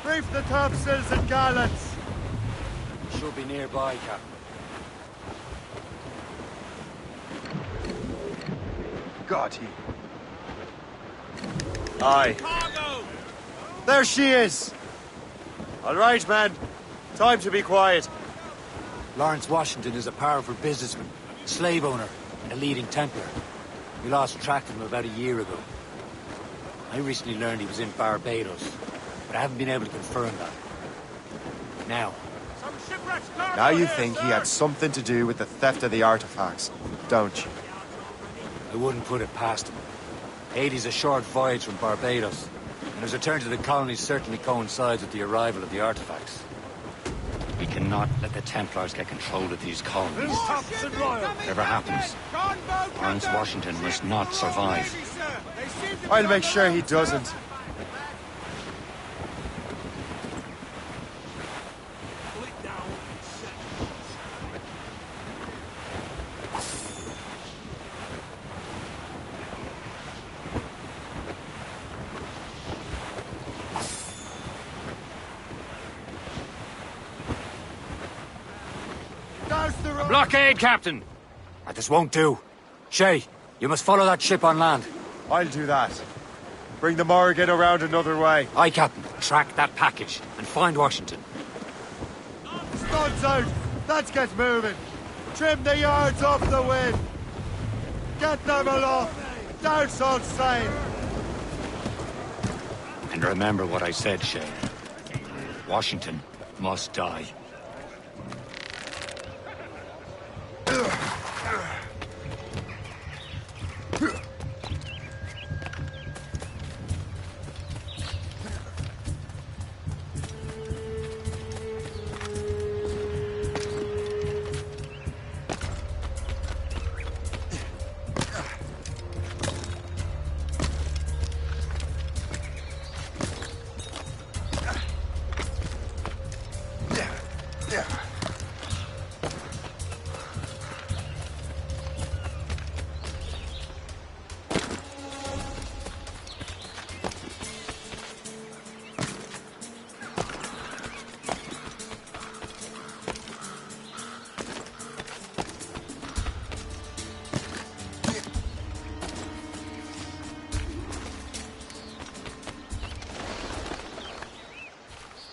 Reef the topsails and gallants. Should be nearby, Captain. God, he... Aye. There she is! All right, man. Time to be quiet. Lawrence Washington is a powerful businessman, slave owner, and a leading Templar. We lost track of him about a year ago. I recently learned he was in Barbados, but I haven't been able to confirm that. Now you think he had something to do with the theft of the artifacts, don't you? I wouldn't put it past him. Haiti's a short voyage from Barbados, and his return to the colonies certainly coincides with the arrival of the artifacts. We cannot let the Templars get control of these colonies. Whatever happens, Lawrence Washington must not survive. I'll make sure he doesn't. Blockade, Captain! This won't do. Shay, you must follow that ship on land. I'll do that. Bring the Morrigan around another way. Aye, Captain. Track that package and find Washington. Studs out! Let's get moving! Trim the yards off the wind! Get them aloft! Douse all sail! And remember what I said, Shay. Washington must die.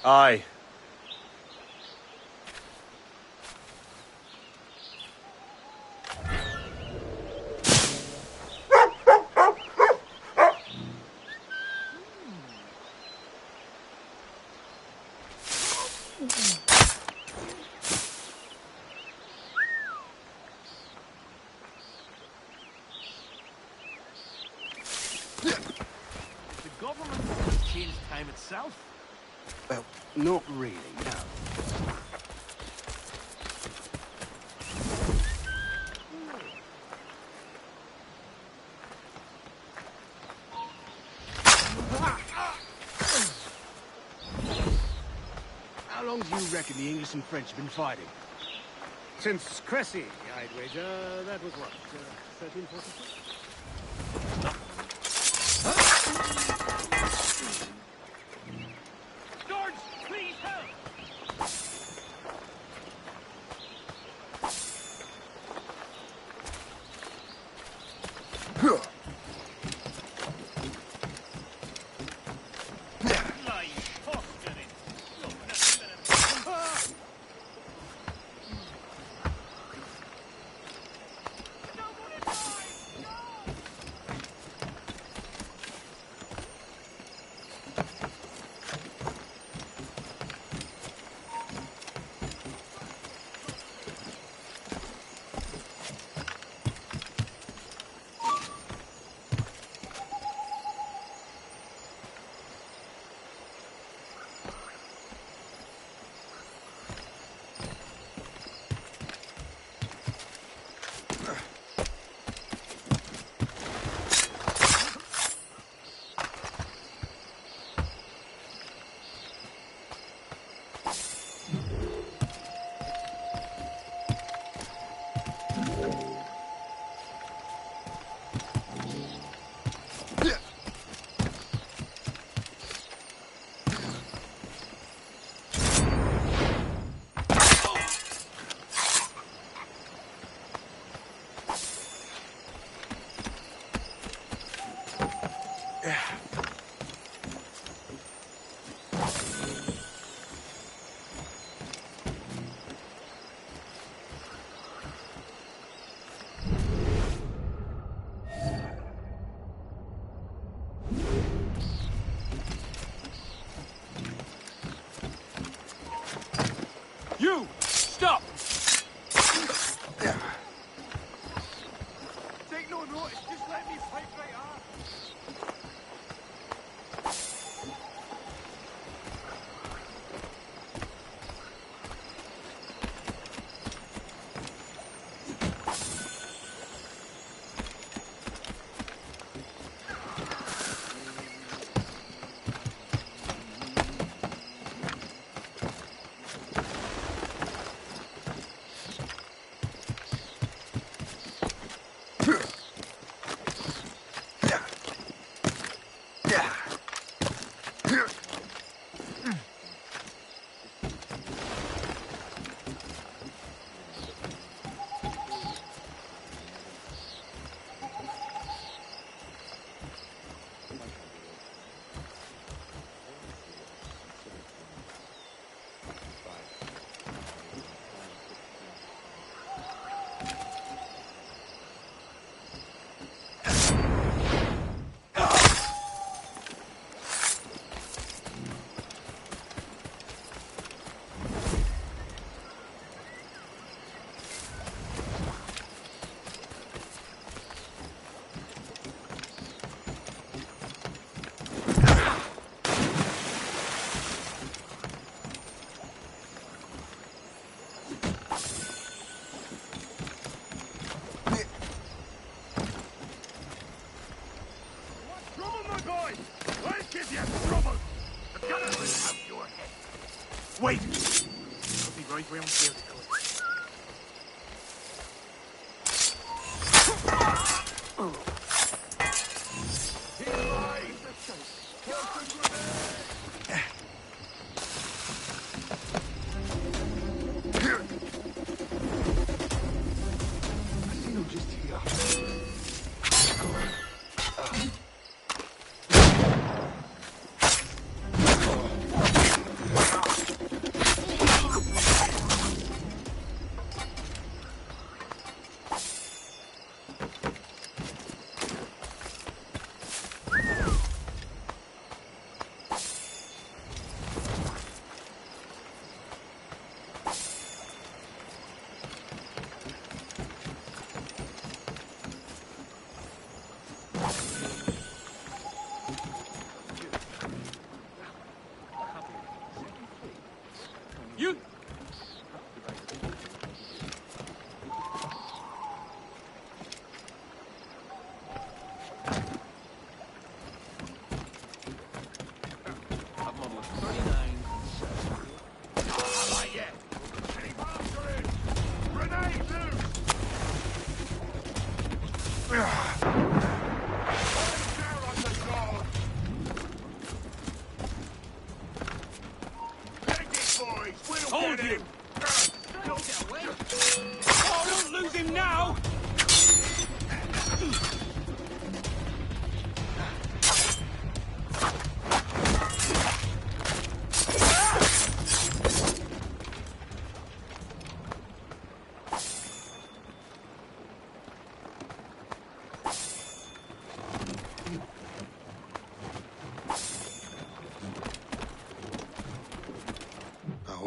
Aye. The government has changed time itself. Well, not really, no. How long do you reckon the English and French have been fighting? Since Cressy, I'd wager. That was what, 1346? George, please help! You! Stop! Take no notice, just let me fight right on. Wait! I'll be right round here to go. hold you! Oh, don't lose him now!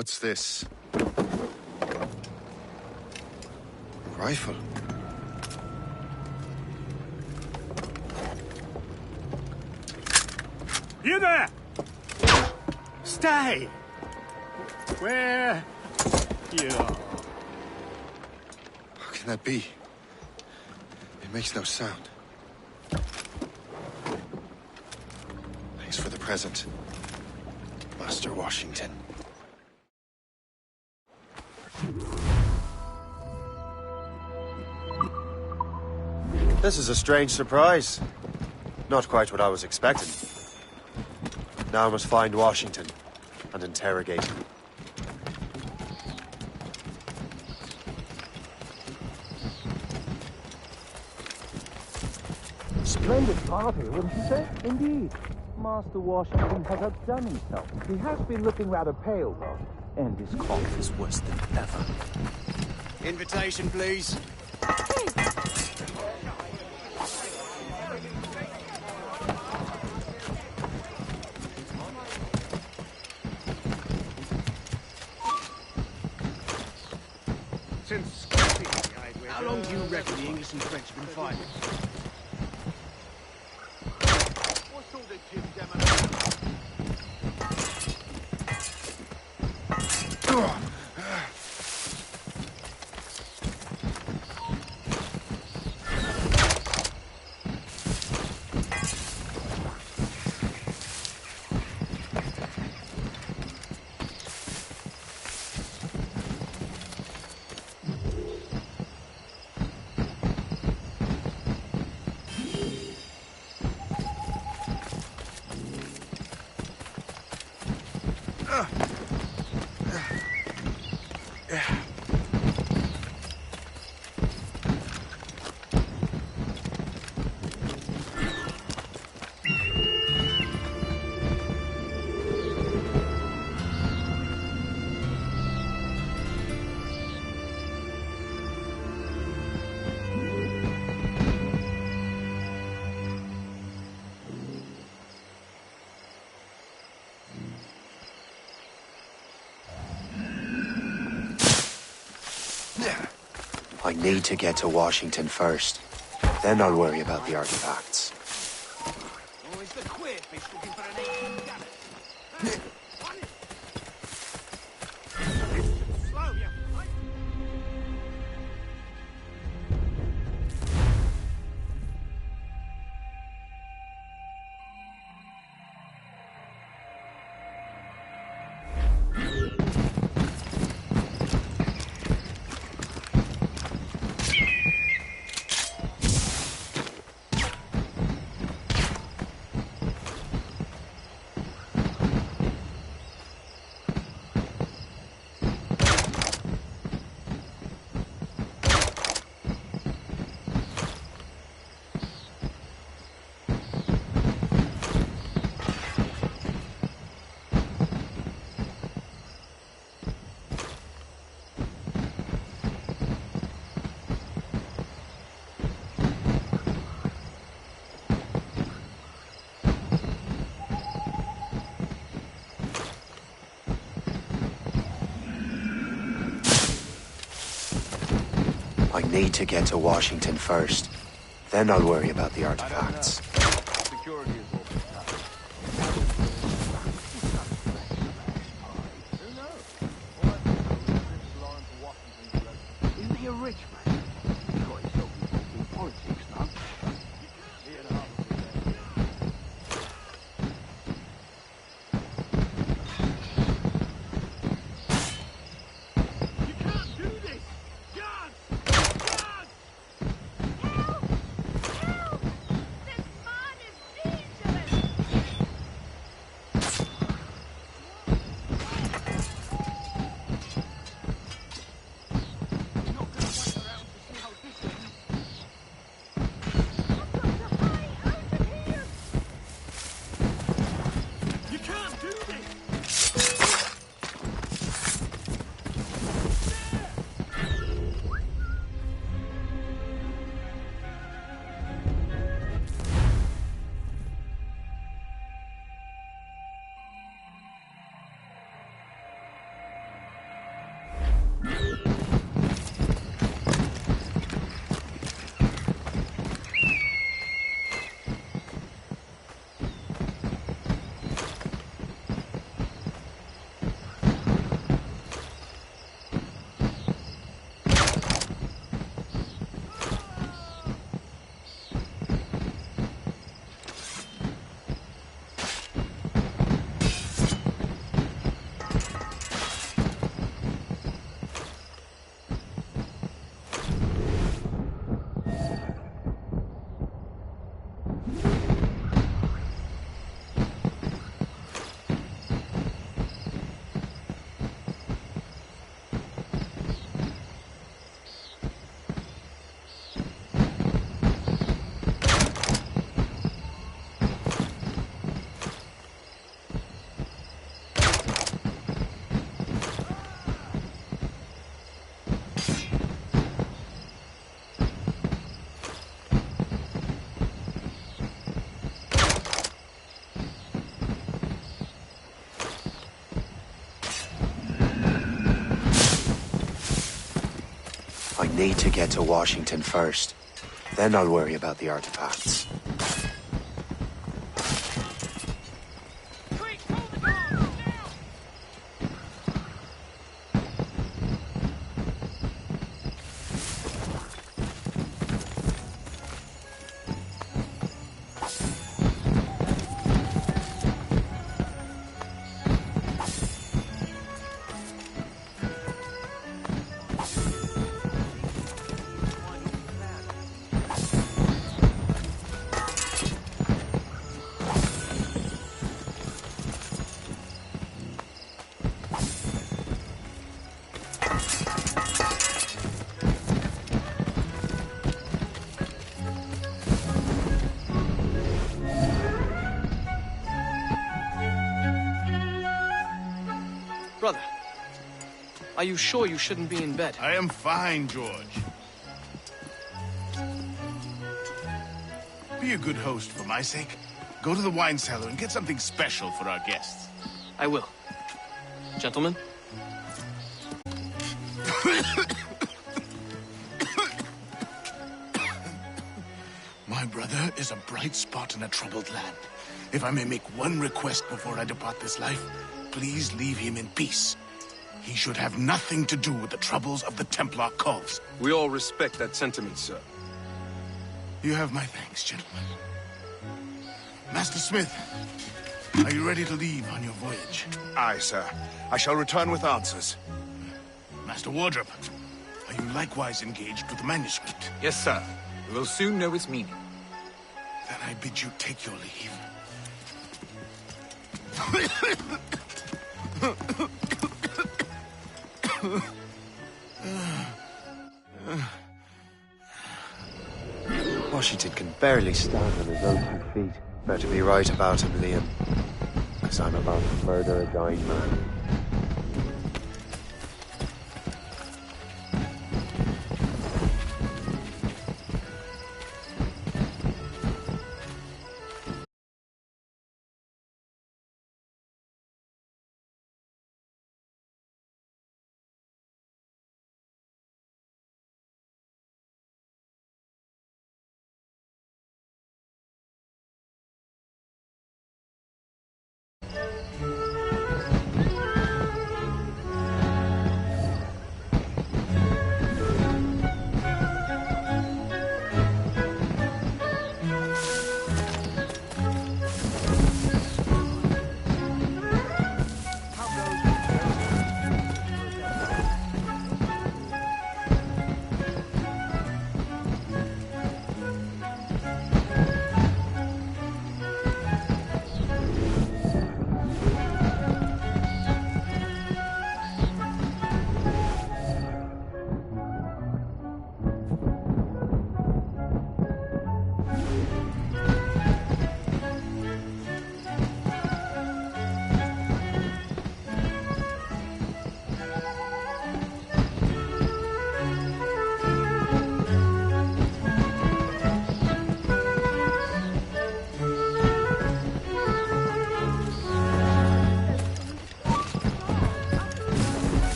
What's this? A rifle. You there! Stay! Where you are. How can that be? It makes no sound. Thanks for the present, Master Washington. This is a strange surprise. Not quite what I was expecting. Now I must find Washington and interrogate him. Splendid party, wouldn't you say? Indeed. Master Washington has outdone himself. He has been looking rather pale, though. And his cough is worse than ever. Invitation, please. Since how long do you reckon the English and French have been fighting? What's all this Jim Demon? I need to get to Washington first. Then I'll worry about the artifacts. Or is the queer fish looking for an ancient galley? slow, yeah. I need to get to Washington first. Then I'll worry about the artifacts. Security is all Isn't he a rich man? He's got himself involved in politics now. need to get to Washington first. Then I'll worry about the artifacts. Brother, are you sure you shouldn't be in bed? I am fine, George. Be a good host for my sake. Go to the wine cellar and get something special for our guests. I will. Gentlemen? My brother is a bright spot in a troubled land. If I may make one request before I depart this life, please leave him in peace. He should have nothing to do with the troubles of the Templar cause. We all respect that sentiment, sir. You have my thanks, gentlemen. Master Smith, are you ready to leave on your voyage? Aye, sir. I shall return with answers. Master Wardrop, are you likewise engaged with the manuscript? Yes, sir. We will soon know its meaning. Then I bid you take your leave. Washington can barely stand on his own 2 feet. Better be right about him, Liam. Because I'm about to murder a dying man.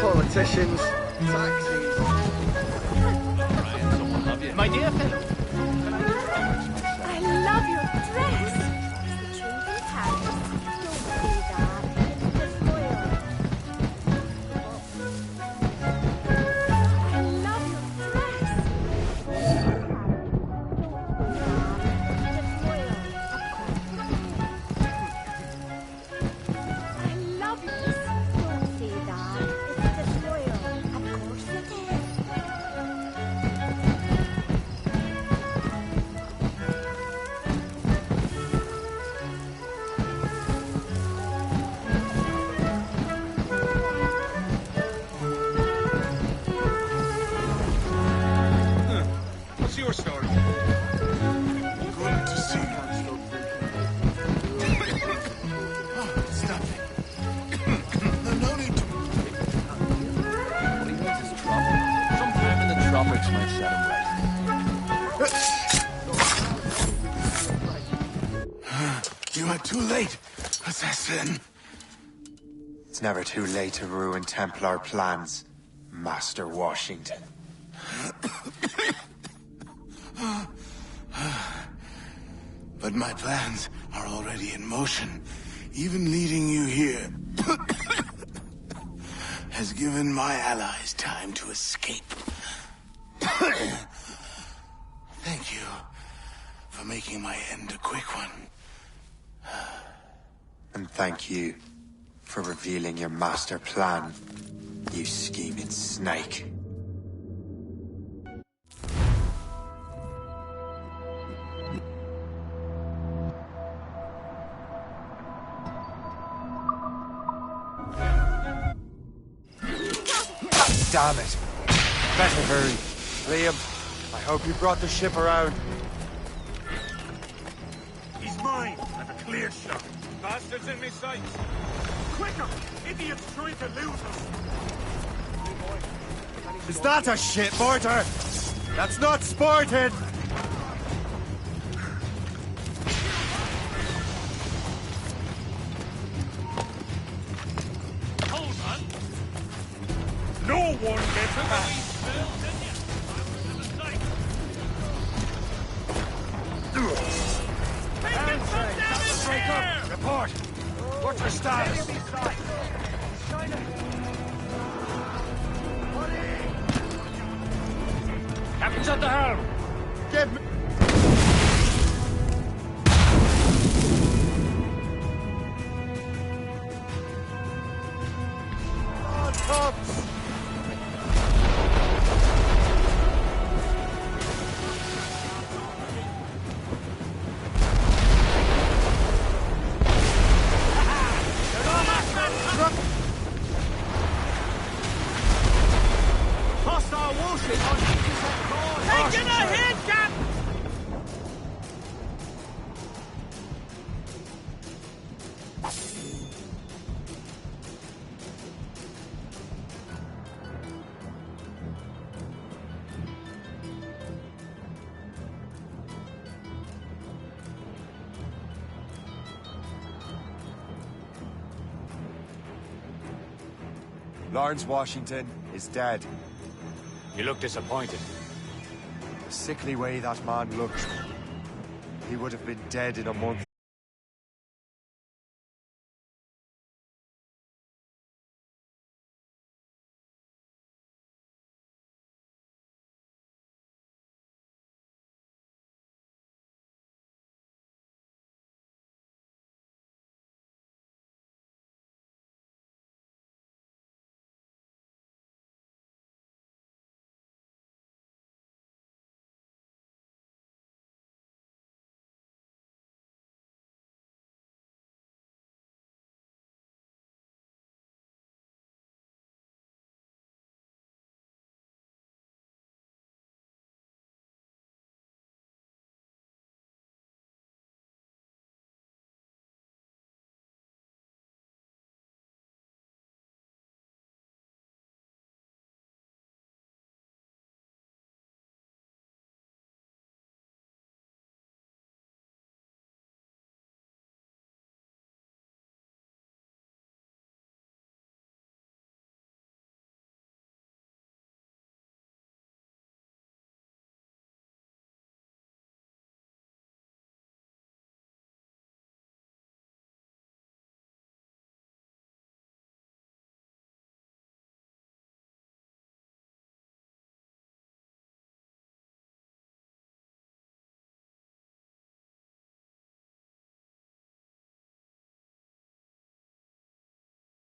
Politicians, taxis. My dear fellow. I love your dress. The truth in Paris. Don't say that. It's disloyal. I love your dress. I love your dress. Don't say that. It's disloyal. Of course it is. What's your story? Good to see you. Oh, it's nothing. No need to... What he needs is trouble. Sometime in the tropics might set him right. You are too late, assassin. It's never too late to ruin Templar plans. Master Washington. But my plans are already in motion. Even leading you here has given my allies time to escape. Thank you for making my end a quick one. And thank you for revealing your master plan, you scheming snake. Damn it. Better hurry. Liam, I hope you brought the ship around. He's mine. I've a clear shot. Bastards in me sights. Quicker! Idiots trying to lose us. Is that a shit mortar? That's not sporting! Hold on. No one gets back. Break up! Report! What's your status? Captain's at the helm! Give me... On tops! Hostile warship on intercept course. Taking a hit, Captain! Lawrence Washington is dead. You look disappointed. The sickly way that man looked. He would have been dead in a month.